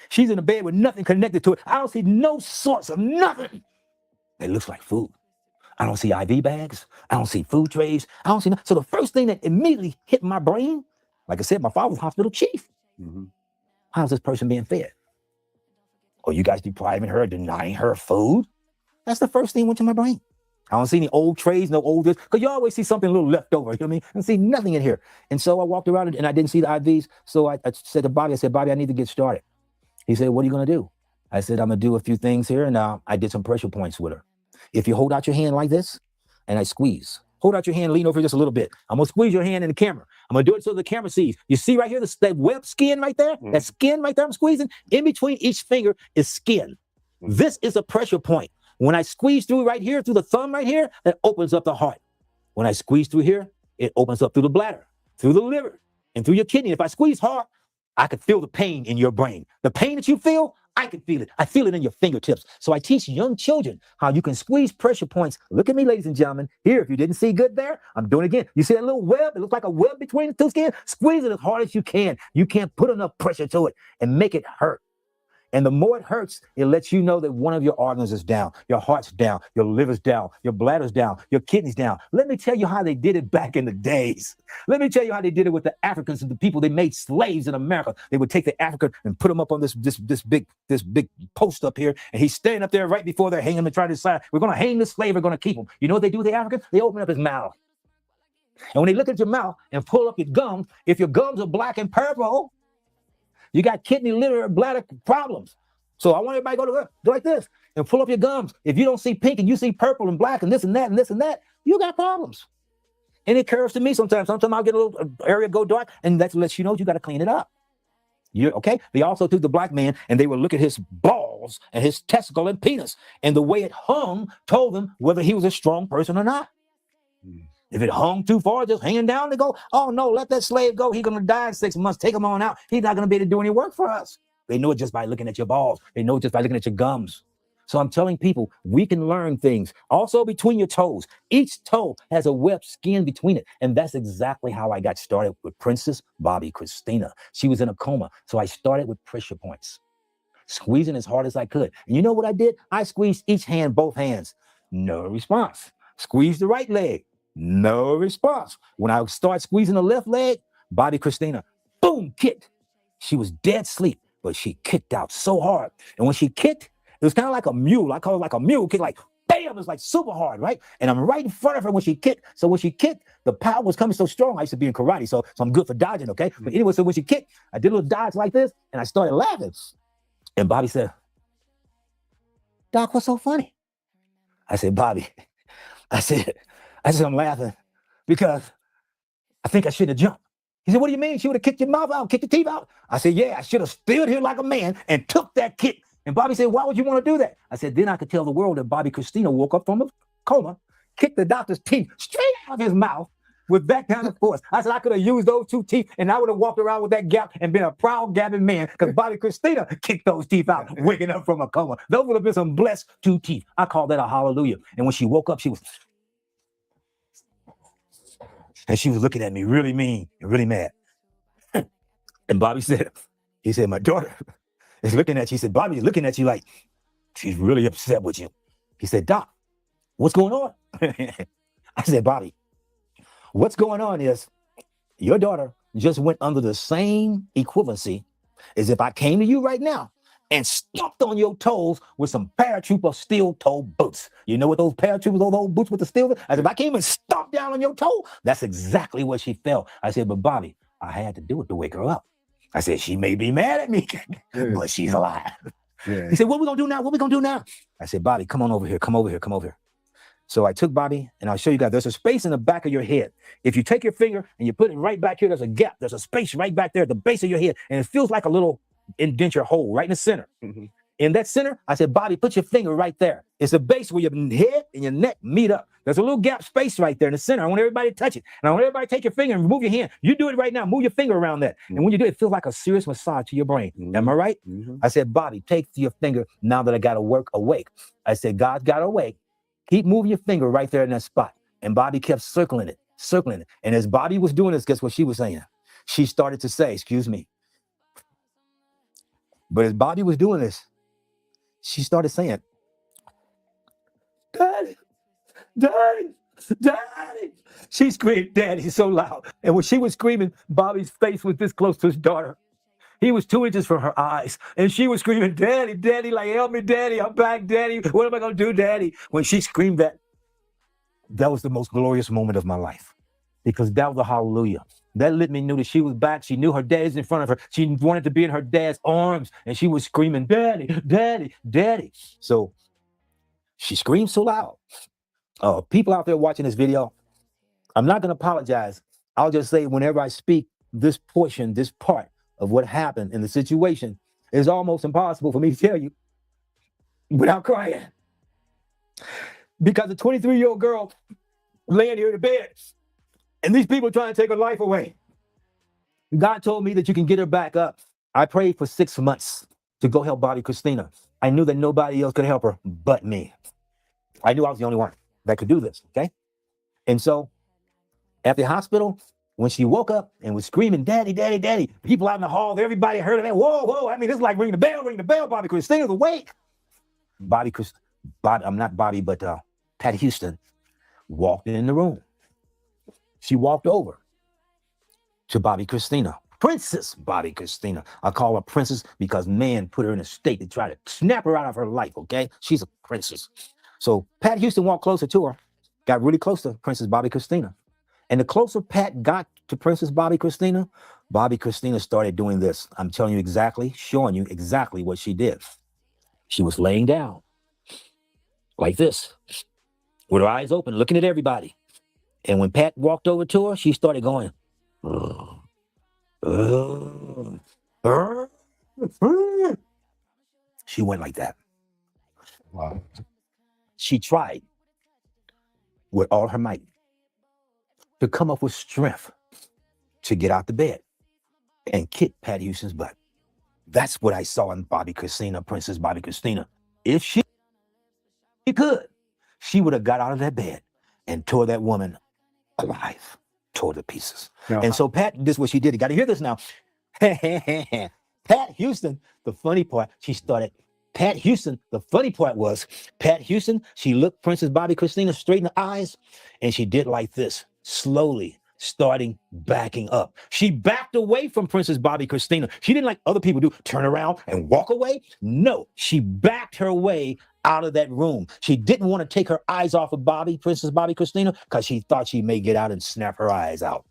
S4: She's in a bed with nothing connected to it. I don't see no source of nothing. It looks like food. I don't see IV bags. I don't see food trays. I don't see nothing. So the first thing that immediately hit my brain, like I said, my father was hospital chief.
S5: Mm-hmm.
S4: How's this person being fed? Are you guys depriving her, denying her food? That's the first thing that went to my brain. I don't see any old trays, no old this, because you always see something a little left over. You know what I mean? I don't see nothing in here. And so I walked around and I didn't see the IVs. So I said to Bobby, Bobby, I need to get started. He said, what are you going to do? I said, I'm going to do a few things here. And I did some pressure points with her. If you hold out your hand like this and I squeeze, hold out your hand, lean over just a little bit. I'm going to squeeze your hand in the camera. I'm going to do it so the camera sees. You see right here, that web skin right there? Mm-hmm. That skin right there I'm squeezing? In between each finger is skin. Mm-hmm. This is a pressure point. When I squeeze through right here, through the thumb right here, that opens up the heart. When I squeeze through here, it opens up through the bladder, through the liver, and through your kidney. If I squeeze hard, I could feel the pain in your brain. The pain that you feel, I can feel it. I feel it in your fingertips. So I teach young children how you can squeeze pressure points. Look at me, ladies and gentlemen. Here, if you didn't see good there, I'm doing it again. You see that little web? It looks like a web between the two skins. Squeeze it as hard as you can. You can't put enough pressure to it and make it hurt. And the more it hurts, it lets you know that one of your organs is down. Your heart's down, your liver's down, your bladder's down, your kidney's down. Let me tell you how they did it back in the days. Let me tell you how they did it with the Africans and the people they made slaves in America. They would take the African and put him up on this big post up here, and he's standing up there right before they're hanging him and trying to decide, we're going to hang this slave, we're going to keep him. You know what they do with the African? They open up his mouth. And when they look at your mouth and pull up your gums, if your gums are black and purple, you got kidney, liver, bladder problems. So I want everybody to go like this and pull up your gums. If you don't see pink and you see purple and black and this and that and this and that, you got problems. And it occurs to me sometimes. Sometimes I'll get a little area go dark, and that lets you know you got to clean it up. Okay? They also took the black man and they would look at his balls and his testicle and penis, and the way it hung told them whether he was a strong person or not. If it hung too far, just hanging down, they go, oh no, let that slave go. He's going to die in 6 months. Take him on out. He's not going to be able to do any work for us. They know it just by looking at your balls. They know it just by looking at your gums. So I'm telling people, we can learn things. Also between your toes. Each toe has a web skin between it. And that's exactly how I got started with Princess Bobby Christina. She was in a coma. So I started with pressure points, squeezing as hard as I could. And you know what I did? I squeezed each hand, both hands. No response. Squeeze the right leg. No response. When I start squeezing the left leg, Bobby Christina, boom, kicked. She was dead asleep, but she kicked out so hard. And when she kicked, it was kind of like a mule. I call it like a mule kick, like bam, it's like super hard, right? And I'm right in front of her when she kicked. So when she kicked, the power was coming so strong. I used to be in karate, so I'm good for dodging, okay? But anyway, so when she kicked, I did a little dodge like this, and I started laughing. And Bobby said, Doc, what's so funny? I said, Bobby, I said, I'm laughing because I think I should have jumped. He said, what do you mean? She would have kicked your mouth out, kicked your teeth out? I said, yeah, I should have stood here like a man and took that kick. And Bobby said, why would you want to do that? I said, then I could tell the world that Bobby Christina woke up from a coma, kicked the doctor's teeth straight out of his mouth with that kind of force. I said, I could have used those 2 teeth and I would have walked around with that gap and been a proud gabbing man because Bobby Christina kicked those teeth out, waking up from a coma. Those would have been some blessed 2 teeth. I call that a hallelujah. And when she woke up, she was looking at me really mean and really mad. And Bobby said, he said, my daughter is looking at you. He said, Bobby is looking at you like she's really upset with you. He said, Doc, what's going on? I said, Bobby, what's going on is your daughter just went under the same equivalency as if I came to you right now and stomped on your toes with some paratrooper steel-toe boots. You know what those paratroopers, those old boots with the steel? I said, if I came and stomped down on your toe, that's exactly what she felt. I said, but Bobby, I had to do it to wake her up. I said, she may be mad at me, but she's alive.
S5: Yeah.
S4: He said, what we gonna do now? What we gonna do now? I said, Bobby, come on over here. Come over here. Come over here. So I took Bobby, and I'll show you guys. There's a space in the back of your head. If you take your finger and you put it right back here, there's a gap. There's a space right back there at the base of your head, and it feels like a little indenture hole right in the center.
S5: Mm-hmm.
S4: In that center, I said, Bobby, put your finger right there. It's the base where your head and your neck meet up. There's a little gap space right there in the center. I want everybody to touch it. And I want everybody to take your finger and move your hand. You do it right now. Move your finger around that.
S5: Mm-hmm.
S4: And when you do it, it feels like a serious massage to your brain.
S5: Mm-hmm.
S4: Am I right?
S5: Mm-hmm.
S4: I said, Bobby, take your finger now that I got to work awake. I said, God's got to awake. Keep moving your finger right there in that spot. And Bobby kept circling it. And as Bobby was doing this, guess what she was saying? She started to say, excuse me. But as Bobby was doing this, she started saying, Daddy, Daddy, Daddy. She screamed, Daddy, so loud. And when she was screaming, Bobby's face was this close to his daughter. He was 2 inches from her eyes. And she was screaming, Daddy, Daddy, like, help me, Daddy. I'm back, Daddy. What am I going to do, Daddy? When she screamed that was the most glorious moment of my life. Because that was a hallelujah. That let me know that she was back. She knew her dad's in front of her. She wanted to be in her dad's arms. And she was screaming, Daddy, Daddy, Daddy. So she screamed so loud. People out there watching this video, I'm not going to apologize. I'll just say whenever I speak this portion, this part of what happened in the situation, it's almost impossible for me to tell you without crying. Because a 23-year-old girl laying here in the bed, and these people trying to take her life away. God told me that you can get her back up. I prayed for 6 months to go help Bobby Christina. I knew that nobody else could help her but me. I knew I was the only one that could do this, okay? And so at the hospital, when she woke up and was screaming, Daddy, Daddy, Daddy, people out in the hall, everybody heard of that. Whoa, whoa. I mean, it's like ring the bell, Bobby Christina's awake. Pat Houston walked in the room. She walked over to Bobby Christina, Princess Bobby Christina. I call her princess because man put her in a state to try to snap her out of her life, okay? She's a princess. So Pat Houston walked closer to her, got really close to Princess Bobby Christina. And the closer Pat got to Princess Bobby Christina started doing this. I'm telling you exactly, showing you exactly what she did. She was laying down like this, with her eyes open, looking at everybody. And when Pat walked over to her, she started going, she went like that.
S5: Wow.
S4: She tried with all her might to come up with strength to get out the bed and kick Pat Houston's butt. That's what I saw in Bobby Christina, Princess Bobby Christina. If she could, she would have got out of that bed and tore that woman alive, tore to pieces.
S5: Now,
S4: And so Pat, this is what she did. You got to hear this now. Pat Houston, the funny part, Pat Houston, the funny part was, Pat Houston, she looked Princess Bobby Christina straight in the eyes, and she did like this, slowly starting backing up. She backed away from Princess Bobby Christina. She didn't like other people do, turn around and walk away. No, she backed her way out of that room. She didn't want to take her eyes off of Princess Bobby Christina, because she thought she may get out and snap her eyes out.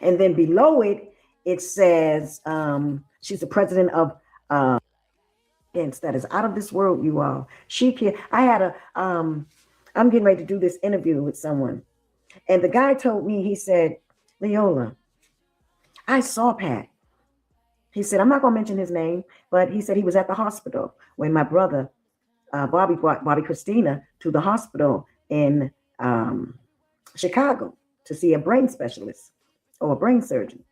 S6: And then below it, it says she's the president of that is out of this world, you all. She can. I had a. I'm getting ready to do this interview with someone, and the guy told me, he said, Leola, I saw Pat. He said, I'm not going to mention his name, but he said he was at the hospital when my brother, Bobby, brought Bobby Christina to the hospital in Chicago to see a brain specialist or a brain surgeon.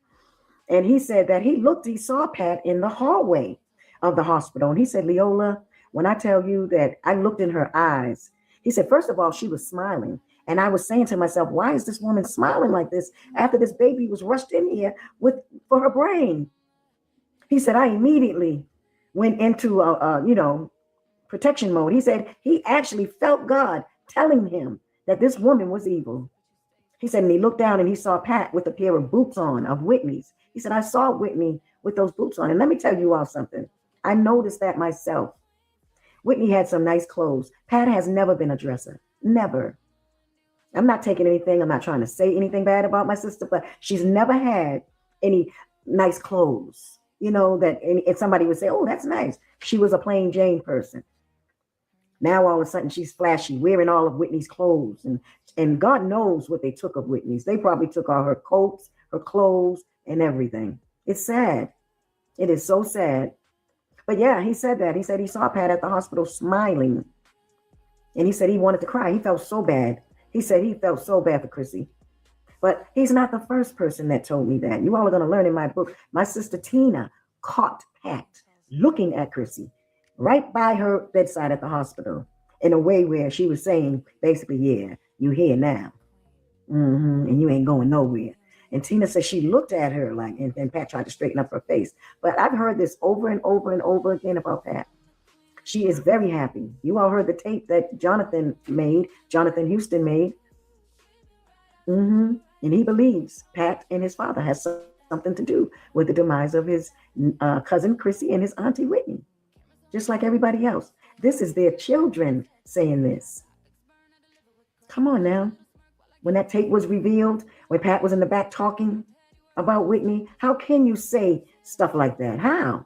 S6: And he said that he saw Pat in the hallway of the hospital. And he said, Leola, when I tell you that I looked in her eyes, he said, first of all, she was smiling. And I was saying to myself, why is this woman smiling like this after this baby was rushed in here for her brain? He said, I immediately went into, protection mode. He said he actually felt God telling him that this woman was evil. He said, and he looked down and he saw Pat with a pair of boots on, of Whitney's. He said, I saw Whitney with those boots on. And let me tell you all something. I noticed that myself. Whitney had some nice clothes. Pat has never been a dresser. Never. I'm not taking anything. I'm not trying to say anything bad about my sister, but she's never had any nice clothes. That somebody would say, oh, that's nice. She was a plain Jane person. Now all of a sudden she's flashy, wearing all of Whitney's clothes. And God knows what they took of Whitney's. They probably took all her coats, her clothes, and everything. It's sad. It is so sad. But yeah, he said that. He said he saw Pat at the hospital smiling. And he said he wanted to cry. He felt so bad. He said he felt so bad for Chrissy. But he's not the first person that told me that. You all are going to learn in my book. My sister Tina caught Pat looking at Chrissy right by her bedside at the hospital in a way where she was saying, basically, yeah, you here now. And you ain't going nowhere. And Tina said she looked at her and Pat tried to straighten up her face. But I've heard this over and over and over again about Pat. She is very happy. You all heard the tape that Jonathan Houston made. And he believes Pat and his father has something to do with the demise of his cousin Chrissy and his auntie Whitney, just like everybody else. This is their children saying this. Come on now. When that tape was revealed, when Pat was in the back talking about Whitney, how can you say stuff like that? How?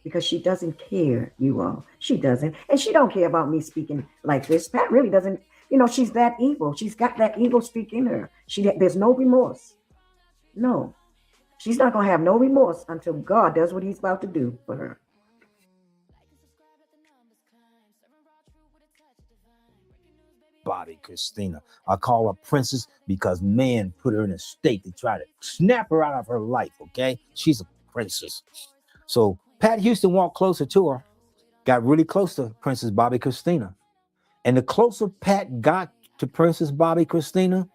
S6: Because she doesn't care, you all. She doesn't. And she don't care about me speaking like this. Pat really doesn't. She's that evil. She's got that evil streak in her. There's no remorse. No. She's not going to have no remorse until God does what he's about to do for her.
S4: Bobby Christina. I call her princess because man put her in a state to try to snap her out of her life, okay? She's a princess. So Pat Houston walked closer to her, got really close to Princess Bobby Christina. And the closer Pat got to Princess Bobby Christina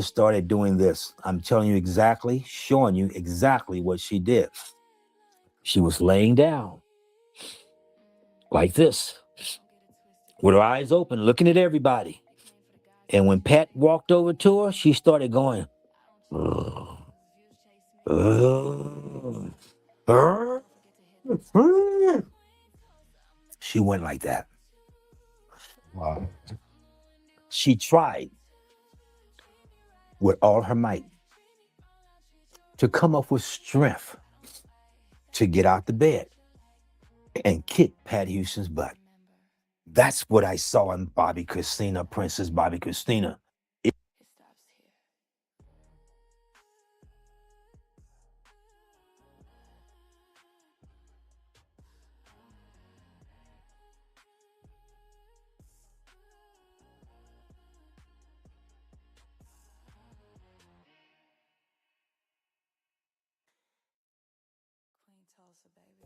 S4: started doing this. I'm telling you exactly, showing you exactly what she did. She was laying down like this, with her eyes open, looking at everybody. And when Pat walked over to her, she started going, "Ugh, ugh, ugh, ugh." She went like that.
S5: Wow.
S4: She tried with all her might to come up with strength to get out the bed and kick Pat Houston's butt. That's what I saw in Bobby Christina, Princess Bobby Christina.
S1: Queen Tulsa, baby.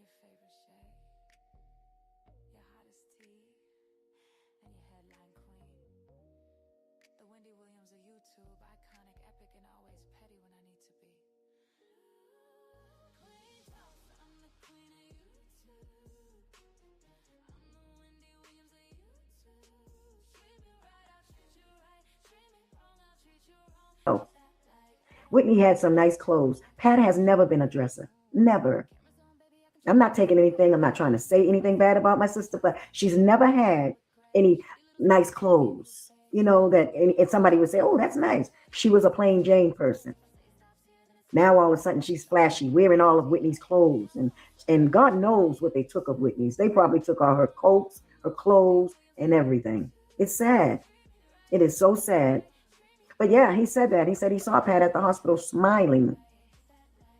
S1: Your favorite shade. Your hottest tea. And your headline queen. The Wendy Williams of YouTube. Iconic, epic, and always petty when I need to be. Queen Tulsa, I'm the queen of YouTube. I'm the Wendy Williams of YouTube. Treat me right, I'll treat you right. Treat me wrong, I'll treat you wrong.
S6: Oh. Whitney had some nice clothes. Pat has never been a dresser. Never. I'm not taking anything. I'm not trying to say anything bad about my sister, but she's never had any nice clothes. You know, that and somebody would say, oh, that's nice. She was a plain Jane person. Now all of a sudden she's flashy, wearing all of Whitney's clothes. And God knows what they took of Whitney's. They probably took all her coats, her clothes, and everything. It's sad. It is so sad. But yeah, he said that. He said he saw Pat at the hospital smiling.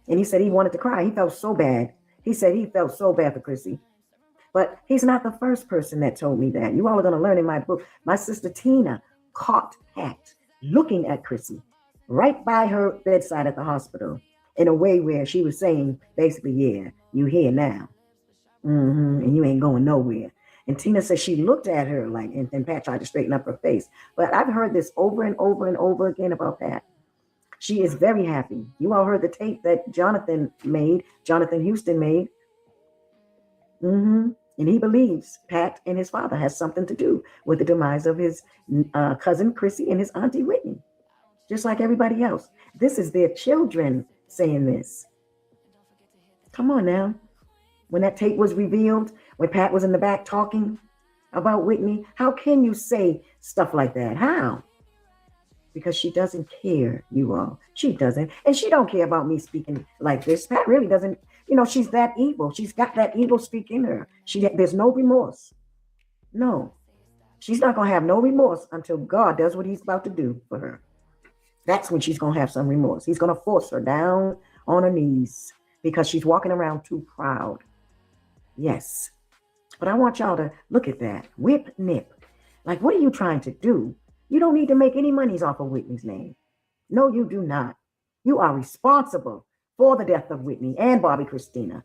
S6: And he said he wanted to cry. He felt so bad. He said he felt so bad for Chrissy. But he's not the first person that told me that. You all are going to learn in my book. My sister Tina caught Pat looking at Chrissy right by her bedside at the hospital in a way where she was saying, basically, yeah, you here now. And you ain't going nowhere. And Tina said she looked at her like, and Pat tried to straighten up her face. But I've heard this over and over and over again about Pat. She is very happy. You all heard the tape that Jonathan Houston made. And he believes Pat and his father has something to do with the demise of his cousin Chrissy and his auntie Whitney, just like everybody else. This is their children saying this. Come on now. When that tape was revealed, when Pat was in the back talking about Whitney, how can you say stuff like that? How? Because she doesn't care, you all. She doesn't. And she don't care about me speaking like this. Pat really doesn't. You know, she's that evil. She's got that evil streak in her. There's no remorse. No. She's not going to have no remorse until God does what he's about to do for her. That's when she's going to have some remorse. He's going to force her down on her knees because she's walking around too proud. Yes. But I want y'all to look at that. Whip, nip. Like, what are you trying to do? You don't need to make any monies off of Whitney's name. No, you do not. You are responsible for the death of Whitney and Bobby Christina.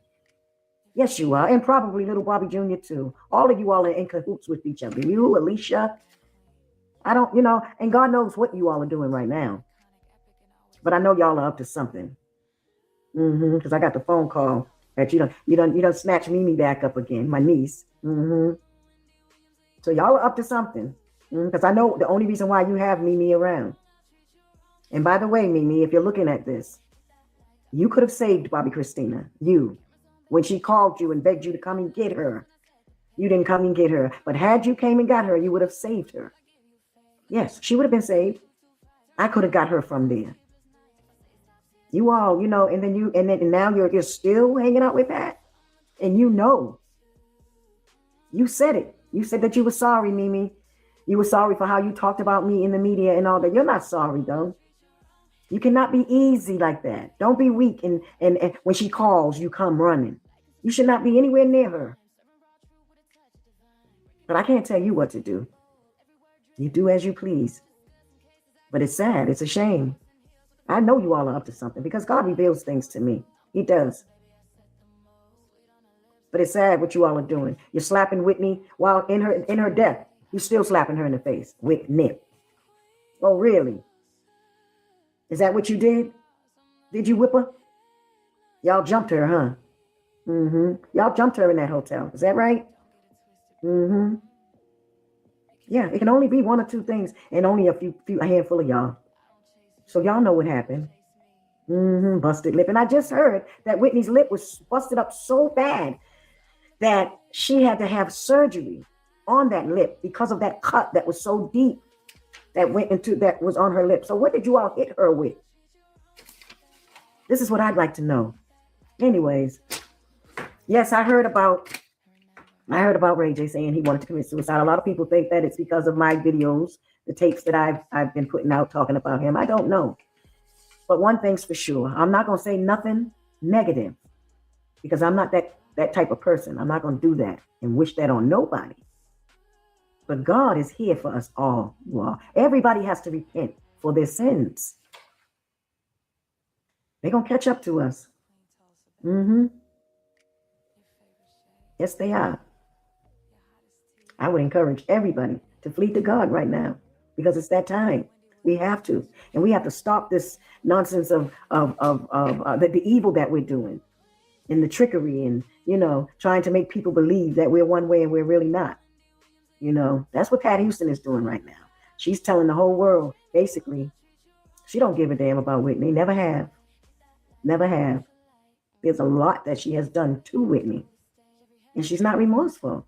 S6: Yes, you are. And probably little Bobby Jr. too. All of you all are in cahoots with each other. You, Alicia. I don't, and God knows what you all are doing right now. But I know y'all are up to something. Because I got the phone call that you done snatch Mimi back up again, my niece. So y'all are up to something. Because I know the only reason why you have Mimi around. And by the way, Mimi, if you're looking at this, you could have saved Bobby Christina. You. When she called you and begged you to come and get her. You didn't come and get her. But had you came and got her, you would have saved her. Yes, she would have been saved. I could have got her from there. You all, and now you're still hanging out with Pat. And you said it. You said that you were sorry, Mimi. You were sorry for how you talked about me in the media and all that. You're not sorry, though. You cannot be easy like that. Don't be weak. And when she calls, you come running. You should not be anywhere near her. But I can't tell you what to do. You do as you please. But it's sad. It's a shame. I know you all are up to something because God reveals things to me. He does. But it's sad what you all are doing. You're slapping Whitney while in her death. You're still slapping her in the face with nip. Oh, really? Is that what you did? Did you whip her? Y'all jumped her, huh? Y'all jumped her in that hotel. Is that right? Yeah, it can only be one or two things, and only a handful of y'all. So y'all know what happened. Busted lip. And I just heard that Whitney's lip was busted up so bad that she had to have surgery on that lip because of that cut that was so deep that was on her lip. So what did you all hit her with? This is what I'd like to know. Anyways, yes, I heard about Ray J saying he wanted to commit suicide. A lot of people think that it's because of my videos, the tapes that I've been putting out talking about him. I don't know. But one thing's for sure, I'm not going to say nothing negative because I'm not that type of person. I'm not going to do that and wish that on nobody. But God is here for us all. You all. Everybody has to repent for their sins. They're going to catch up to us. Yes, they are. I would encourage everybody to flee to God right now because it's that time. We have to. And we have to stop this nonsense of the evil that we're doing and the trickery and, trying to make people believe that we're one way and we're really not. That's what Pat Houston is doing right now. She's telling the whole world, basically, she don't give a damn about Whitney. Never have. Never have. There's a lot that she has done to Whitney. And she's not remorseful.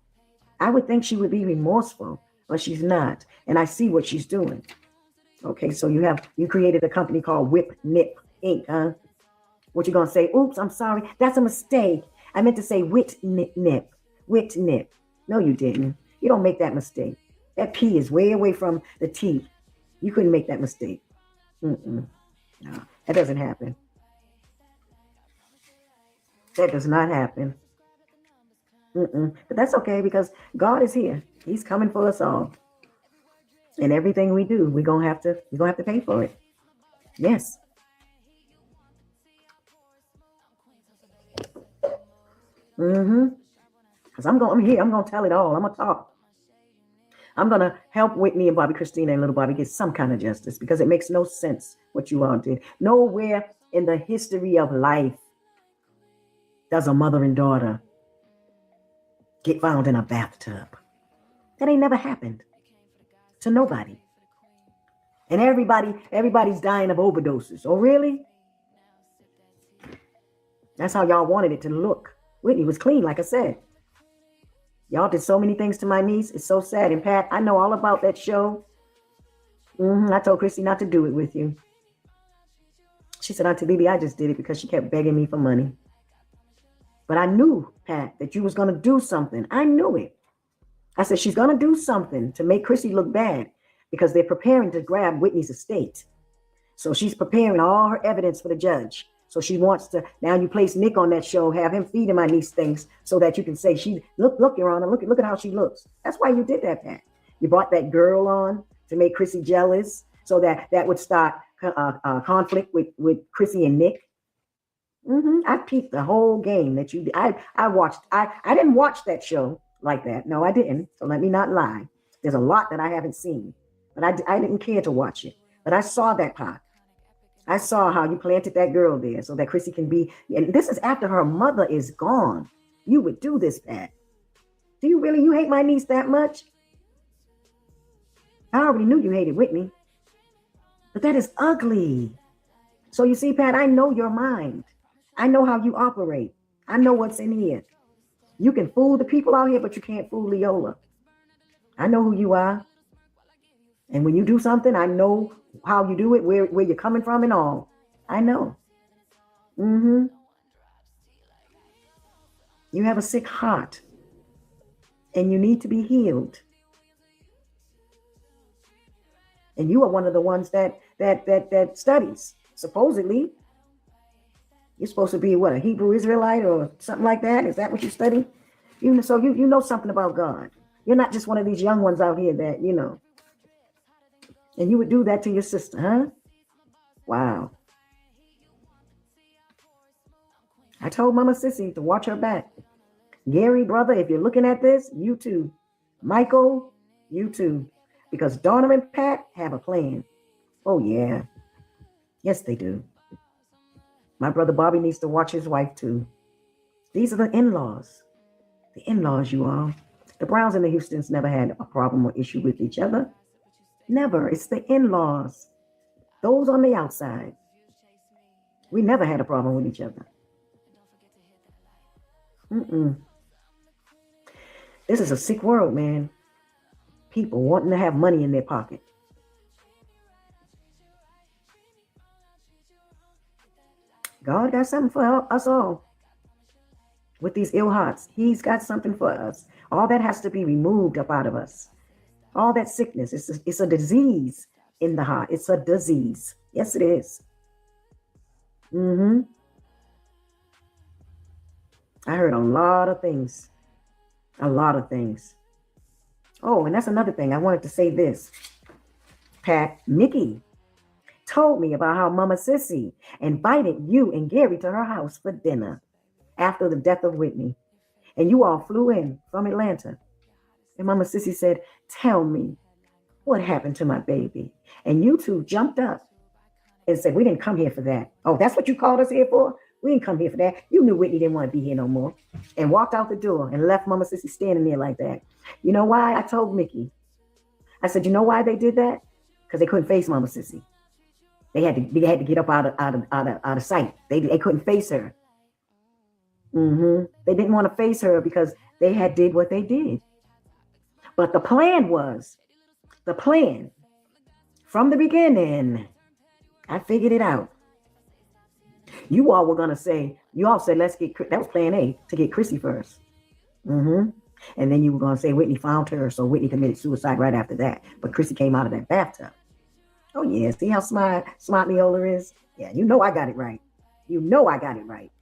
S6: I would think she would be remorseful, but she's not. And I see what she's doing. Okay, so you created a company called Whip Nip Inc., huh? What you gonna say? Oops, I'm sorry. That's a mistake. I meant to say Wit Nip. Wit Nip. No, you didn't. You don't make that mistake. That P is way away from the T. You couldn't make that mistake. No, that doesn't happen. That does not happen. But that's okay because God is here. He's coming for us all. And everything we do, we're gonna have to pay for it. Yes. Because I'm gonna tell it all. I'm gonna talk. I'm gonna help Whitney and Bobby Christina and little Bobby get some kind of justice because it makes no sense what you all did. Nowhere in the history of life does a mother and daughter get found in a bathtub. That ain't never happened to nobody. And everybody's dying of overdoses. Oh, really? That's how y'all wanted it to look. Whitney was clean, like I said. Y'all did so many things to my niece. It's so sad. And Pat, I know all about that show. I told Christy not to do it with you. She said, Auntie Lily, I just did it because she kept begging me for money. But I knew, Pat, that you was going to do something. I knew it. I said, she's going to do something to make Chrissy look bad because they're preparing to grab Whitney's estate. So she's preparing all her evidence for the judge. So she wants to, now you place Nick on that show, have him feeding my niece things so that you can say, look, Your Honor, look at how she looks. That's why you did that, Pat. You brought that girl on to make Chrissy jealous so that would start conflict with Chrissy and Nick. I peeped the whole game that you did. I watched. I didn't watch that show like that. No, I didn't. So let me not lie. There's a lot that I haven't seen, but I didn't care to watch it. But I saw that part. I saw how you planted that girl there so that Chrissy can be. And this is after her mother is gone. You would do this, Pat. Do you really? You hate my niece that much? I already knew you hated Whitney, but that is ugly. So you see, Pat, I know your mind. I know how you operate. I know what's in here. You can fool the people out here, but you can't fool Leola. I know who you are. And when you do something, I know how you do it, where you're coming from and all. I know. You have a sick heart. And you need to be healed. And you are one of the ones that studies, supposedly. You're supposed to be what, a Hebrew Israelite or something like that? Is that what you study? So you know something about God. You're not just one of these young ones out here that, And you would do that to your sister, huh? Wow. I told Mama Sissy to watch her back. Gary, brother, if you're looking at this, you too. Michael, you too. Because Donna and Pat have a plan. Oh, yeah. Yes, they do. My brother Bobby needs to watch his wife too. These are the in-laws. The in-laws, you all. The Browns and the Houstons never had a problem or issue with each other. Never. It's the in-laws. Those on the outside. We never had a problem with each other. This is a sick world, man. People wanting to have money in their pocket. God got something for us all. With these ill hearts, he's got something for us. All that has to be removed up out of us. All that sickness, it's a disease in the heart. It's a disease. Yes, it is. I heard a lot of things. A lot of things. Oh, and that's another thing. I wanted to say this. Pat, Nikki told me about how Mama Sissy invited you and Gary to her house for dinner after the death of Whitney. And you all flew in from Atlanta. And Mama Sissy said, tell me what happened to my baby. And you two jumped up and said, we didn't come here for that. Oh, that's what you called us here for? We didn't come here for that. You knew Whitney didn't want to be here no more. And walked out the door and left Mama Sissy standing there like that. You know why? I told Mickey. I said, you know why they did that? Because they couldn't face Mama Sissy. They had to get up out of sight. They couldn't face her. They didn't want to face her because they had did what they did. But the plan from the beginning, I figured it out. You all were going to say, you all said, that was plan A, to get Chrissy first. And then you were going to say Whitney found her, so Whitney committed suicide right after that. But Chrissy came out of that bathtub. Oh, yeah. See how smart Leola is? Yeah, you know I got it right. You know I got it right.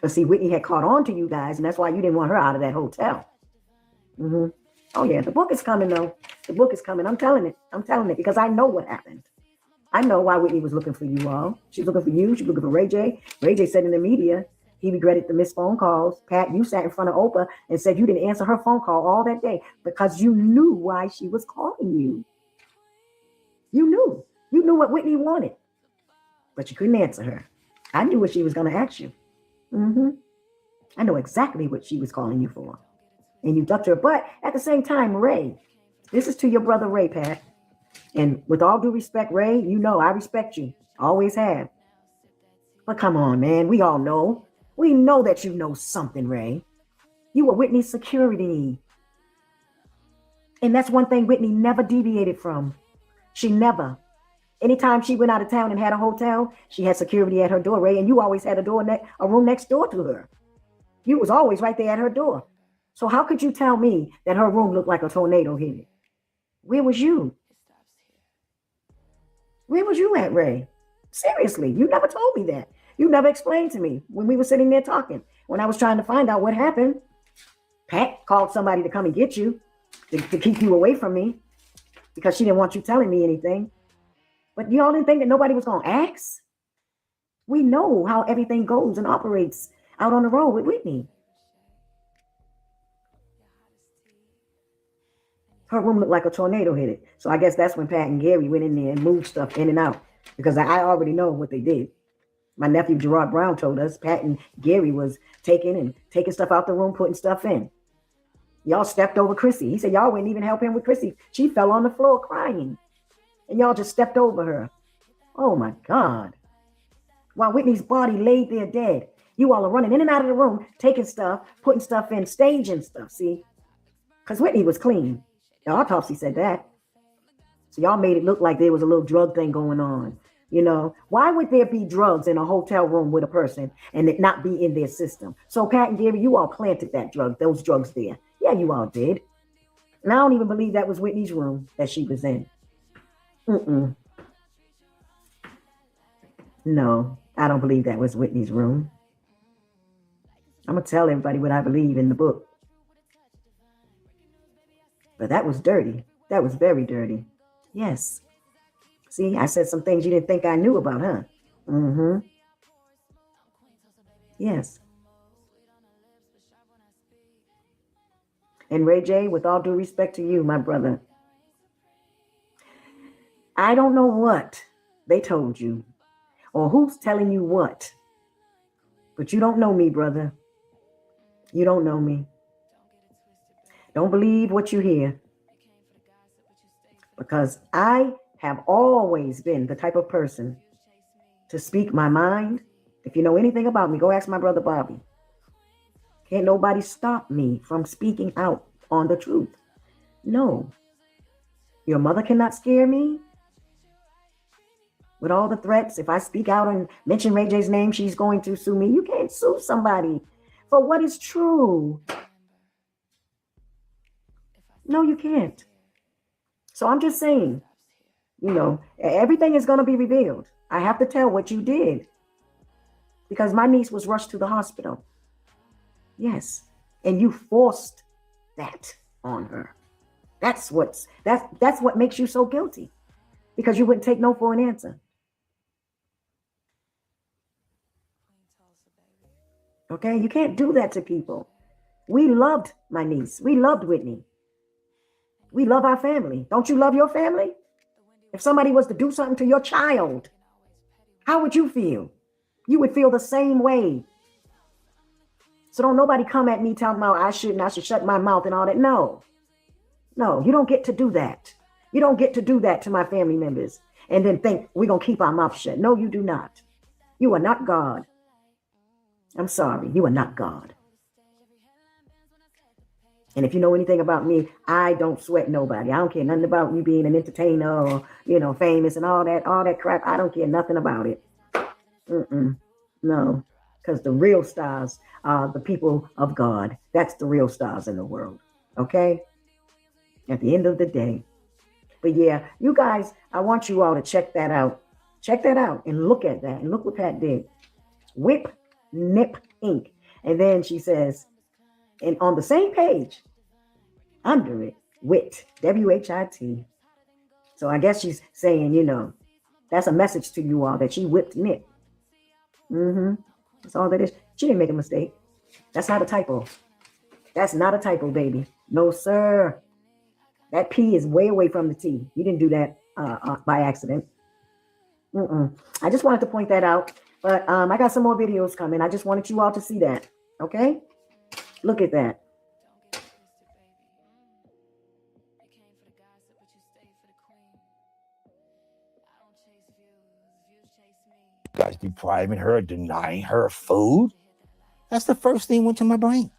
S6: But see, Whitney had caught on to you guys, and that's why you didn't want her out of that hotel. Oh, yeah. The book is coming, though. The book is coming. I'm telling it because I know what happened. I know why Whitney was looking for you all. She's looking for you. She's looking for Ray J. Ray J said in the media he regretted the missed phone calls. Pat, you sat in front of Oprah and said you didn't answer her phone call all that day because you knew why she was calling you. You knew. You knew what Whitney wanted, but you couldn't answer her. I knew what she was going to ask you. I know exactly what she was calling you for. And you ducked her. But at the same time, Ray, this is to your brother Ray, Pat. And with all due respect, Ray, you know I respect you. Always have. But come on, man. We all know. We know that you know something, Ray. You were Whitney's security. And that's one thing Whitney never deviated from. She never. Anytime she went out of town and had a hotel, she had security at her door, Ray. And you always had a room next door to her. You was always right there at her door. So how could you tell me that her room looked like a tornado hit it? Where was you? Where was you at, Ray? Seriously, you never told me that. You never explained to me when we were sitting there talking. When I was trying to find out what happened, Pat called somebody to come and get you, to keep you away from me, because she didn't want you telling me anything. But y'all didn't think that nobody was going to ask? We know how everything goes and operates out on the road with Whitney. Her room looked like a tornado hit it. So I guess that's when Pat and Gary went in there and moved stuff in and out. Because I already know what they did. My nephew Gerard Brown told us Pat and Gary was taking stuff out the room, putting stuff in. Y'all stepped over Chrissy. He said y'all wouldn't even help him with Chrissy. She fell on the floor crying. And y'all just stepped over her. Oh my God. While Whitney's body laid there dead, you all are running in and out of the room, taking stuff, putting stuff in, staging stuff, see? Because Whitney was clean. The autopsy said that. So y'all made it look like there was a little drug thing going on. You know, why would there be drugs in a hotel room with a person and it not be in their system? So Pat and Gary, you all planted those drugs there. Yeah, you all did. And I don't even believe that was Whitney's room that she was in. No, I don't believe that was Whitney's room. I'm going to tell everybody what I believe in the book. But that was dirty. That was very dirty. Yes. See, I said some things you didn't think I knew about, huh? Yes. And Ray J, with all due respect to you, my brother, I don't know what they told you or who's telling you what, but you don't know me, brother. You don't know me. Don't believe what you hear. Because I have always been the type of person to speak my mind. If you know anything about me, go ask my brother Bobby. Can't nobody stop me from speaking out on the truth. No. Your mother cannot scare me with all the threats. If I speak out and mention Ray J's name, she's going to sue me. You can't sue somebody for what is true. No, you can't. So I'm just saying, you know, everything is going to be revealed. I have to tell what you did because my niece was rushed to the hospital. Yes. And you forced that on her. That's what makes you so guilty, because you wouldn't take no for an answer. Okay, you can't do that to people. We loved my niece. We loved Whitney. We love our family. Don't you love your family? If somebody was to do something to your child, how would you feel? You would feel the same way. So don't nobody come at me telling me I should shut my mouth and all that. No, you don't get to do that. You don't get to do that to my family members and then think we're going to keep our mouth shut. No, you do not. You are not God. I'm sorry. You are not God. And if you know anything about me, I don't sweat nobody. I don't care nothing about you being an entertainer or, you know, famous and all that crap. I don't care nothing about it. No, because the real stars are the people of God. That's the real stars in the world. Okay? At the end of the day. But yeah, you guys, I want you all to check that out. Check that out and look at that. And look what Pat did. Whip, nip, ink. And then she says, and on the same page, under it, wit, W-H-I-T. So I guess she's saying, you know, that's a message to you all that she whipped nip. That's all that is. She didn't make a mistake. That's not a typo. That's not a typo, baby. No, sir. That P is way away from the T. You didn't do that by accident. I just wanted to point that out. But I got some more videos coming. I just wanted you all to see that. Okay? Look at that.
S4: Guys depriving her, denying her food. That's the first thing went to my brain.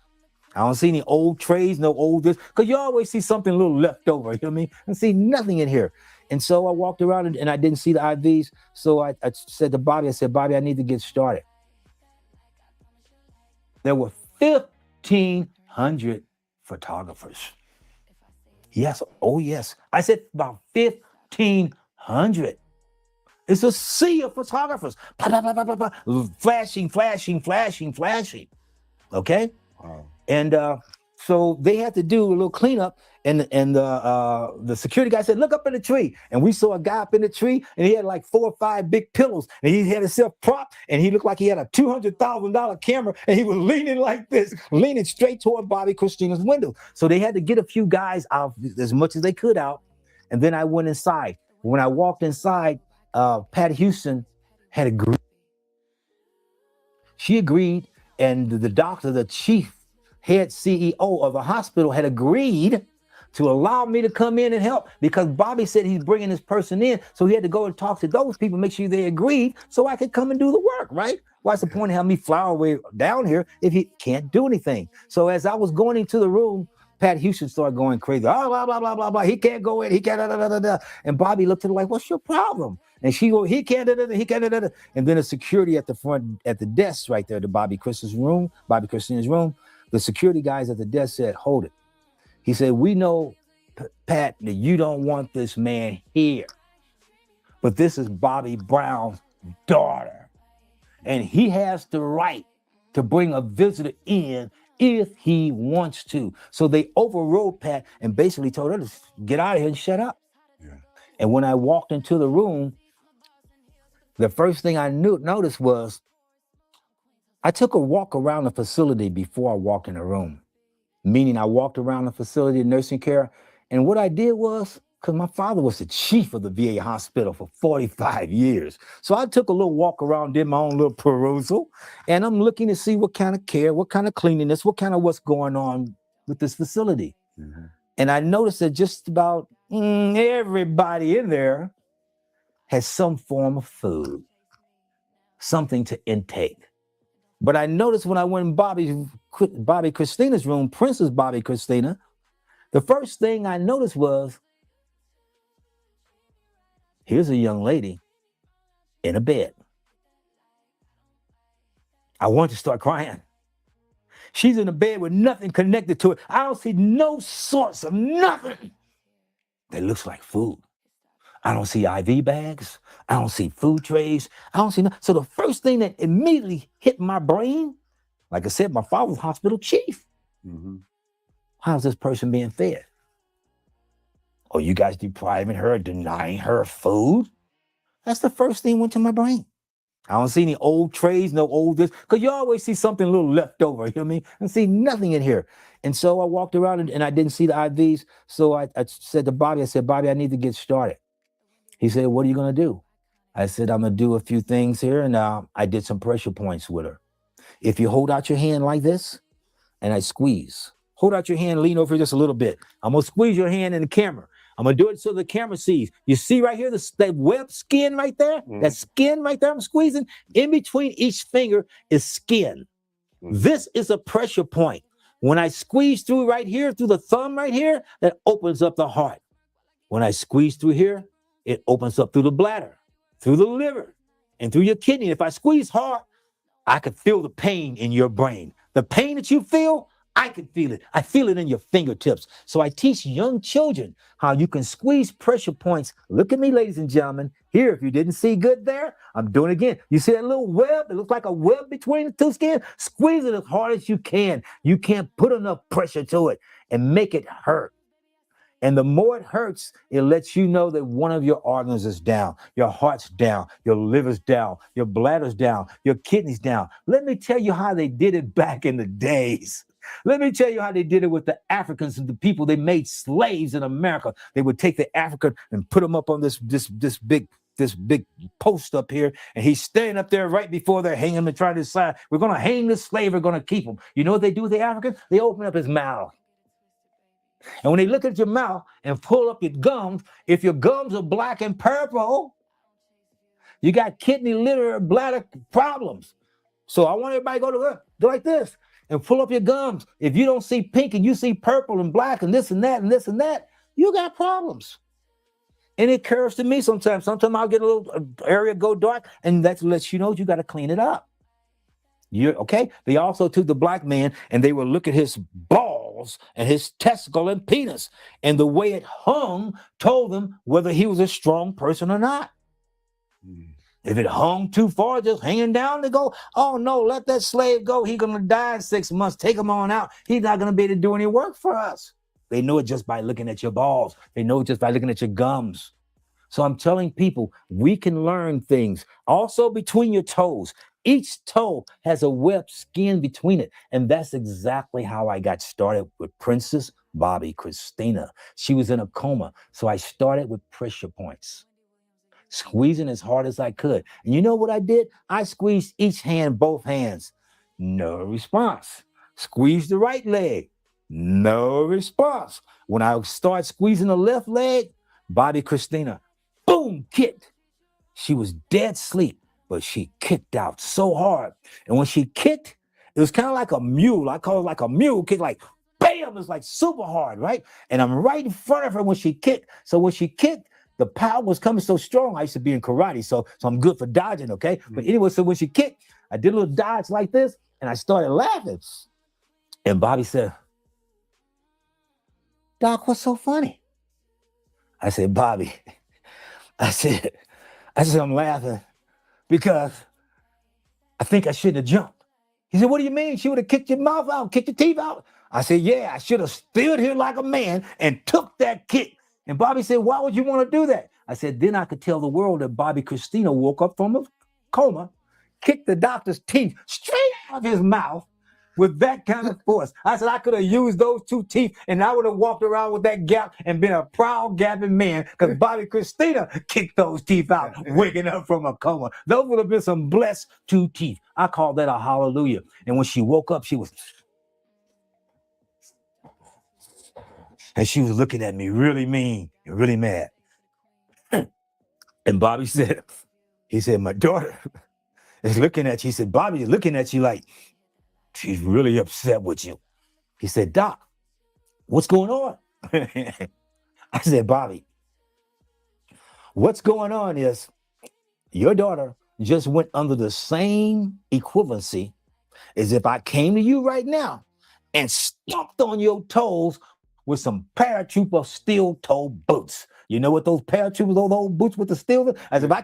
S4: I don't see any old trays, no old this, because you always see something a little left over. You know what I mean? I see nothing in here. And so I walked around and I didn't see the IVs. So I said to Bobby, Bobby, I need to get started. There were 1,500 photographers. Yes. Oh, yes. I said about 1,500. It's a sea of photographers. Blah, blah, blah, blah, blah, blah. Flashing. Okay.
S5: Wow.
S4: And so they had to do a little cleanup, and the security guy said, look up in the tree. And we saw a guy up in the tree, and he had like 4 or 5 big pillows, and he had himself propped, and he looked like he had a $200,000 camera, and he was leaning like this, leaning straight toward Bobby Christina's window. So they had to get a few guys out as much as they could out, and then I went inside. When I walked inside, Pat Houston had agreed. She agreed, and the doctor, the chief head CEO of the hospital, had agreed to allow me to come in and help, because Bobby said he's bringing this person in. So he had to go and talk to those people, make sure they agreed so I could come and do the work, right? What's the point of having me fly all the way down here if he can't do anything? So as I was going into the room, Pat Houston started going crazy. Oh, blah, blah, blah, blah, blah. He can't go in. He can't, da, da, da, da. And Bobby looked at her like, what's your problem? And she go, he can't, da, da, da, he can't, da, da, da. And then the security at the front, at the desk right there, to Bobby Christina's room, the security guys at the desk said, hold it. He said, we know, Pat, that you don't want this man here, but this is Bobby Brown's daughter, and he has the right to bring a visitor in if he wants to. So they overrode Pat and basically told her to get out of here and shut up.
S5: Yeah.
S4: And when I walked into the room, the first thing I noticed was I took a walk around the facility before I walked in the room. Meaning I walked around the facility of nursing care. And what I did was, because my father was the chief of the VA hospital for 45 years. So I took a little walk around, did my own little perusal, and I'm looking to see what kind of care, what kind of cleanliness, what kind of what's going on with this facility. And I noticed that just about everybody in there has some form of food, something to intake. But I noticed when I went in Bobby Christina's room, Princess Bobby Christina, the first thing I noticed was, here's a young lady in a bed. I wanted to start crying. She's in a bed with nothing connected to it. I don't see no source of nothing that looks like food. I don't see IV bags. I don't see food trays. I don't see nothing. So the first thing that immediately hit my brain, like I said, my father was hospital chief. How's this person being fed? Oh, you guys depriving her, denying her food? That's the first thing went to my brain. I don't see any old trays, no old this, because you always see something a little left over, you know what I mean? I see nothing in here. And so I walked around and I didn't see the IVs. So I said to Bobby, Bobby, I need to get started. He said, what are you going to do? I said, I'm going to do a few things here. And I did some pressure points with her. If you hold out your hand like this and I squeeze, hold out your hand, lean over just a little bit. I'm going to squeeze your hand in the camera. I'm going to do it so the camera sees. You see right here, that web skin right there? That skin right there I'm squeezing? In between each finger is skin. This is a pressure point. When I squeeze through right here, through the thumb right here, that opens up the heart. When I squeeze through here, it opens up through the bladder, through the liver, and through your kidney. If I squeeze hard, I could feel the pain in your brain. The pain that you feel, I can feel it. I feel it in your fingertips. So I teach young children how you can squeeze pressure points. Look at me, ladies and gentlemen. Here, if you didn't see good there, I'm doing it again. You see that little web? It looks like a web between the two skins. Squeeze it as hard as you can. You can't put enough pressure to it and make it hurt. And the more it hurts, it lets you know that one of your organs is down. Your heart's down, your liver's down, your bladder's down, your kidney's down. Let me tell you how they did it back in the days. Let me tell you how they did it with the Africans and the people they made slaves in America. They would take the African and put them up on this big post up here, and he's standing up there right before they're hanging him and trying to decide, we're going to hang this slave, we're going to keep him. You know what they do with the African? They open up his mouth. And when they look at your mouth and pull up your gums, if your gums are black and purple, you got kidney, liver, bladder problems. So I want everybody to go like this and pull up your gums. If you don't see pink and you see purple and black and this and that and this and that, you got problems. And it occurs to me sometimes. Sometimes I'll get a little area go dark, and that lets you know you got to clean it up. Okay? They also took the black man and they would look at his balls and his testicle and penis, and the way it hung told them whether he was a strong person or not. If it hung too far, just hanging down, they go, oh no, let that slave go. He's going to die in 6 months. Take him on out. He's not going to be able to do any work for us. They know it just by looking at your balls. They know it just by looking at your gums. So I'm telling people, we can learn things. Also between your toes. Each toe has a web skin between it. And that's exactly how I got started with Princess Bobby Christina. She was in a coma. So I started with pressure points, squeezing as hard as I could. And you know what I did? I squeezed each hand, both hands. No response. Squeeze the right leg. No response. When I start squeezing the left leg, Bobby Christina, boom, kicked. She was dead asleep, but she kicked out so hard. And when she kicked, it was kind of like a mule. I call it like a mule kick, like bam, it's like super hard, right? And I'm right in front of her when she kicked. So when she kicked, the power was coming so strong. I used to be in karate, so I'm good for dodging, okay? But anyway, so when she kicked, I did a little dodge like this, and I started laughing. And Bobby said, Doc, what's so funny? I said, Bobby, I said, I'm laughing because I think I shouldn't have jumped. He said, what do you mean? She would have kicked your mouth out, kicked your teeth out? I said, yeah, I should have stood here like a man and took that kick. And Bobby said, why would you want to do that? I said, then I could tell the world that Bobby Christina woke up from a coma, kicked the doctor's teeth straight out of his mouth with that kind of force. I said, I could have used those 2 teeth and I would have walked around with that gap and been a proud gapping man because Bobby Christina kicked those teeth out, waking up from a coma. Those would have been some blessed 2 teeth. I call that a hallelujah. And when she woke up, she was And she was looking at me really mean and really mad. And Bobby said, he said, my daughter is looking at you. He said, Bobby is looking at you like she's really upset with you. He said, Doc, what's going on? I said, Bobby, what's going on is your daughter just went under the same equivalency as if I came to you right now and stomped on your toes with some paratrooper steel toe boots. You know what those paratroopers, those old boots with the steel, as if I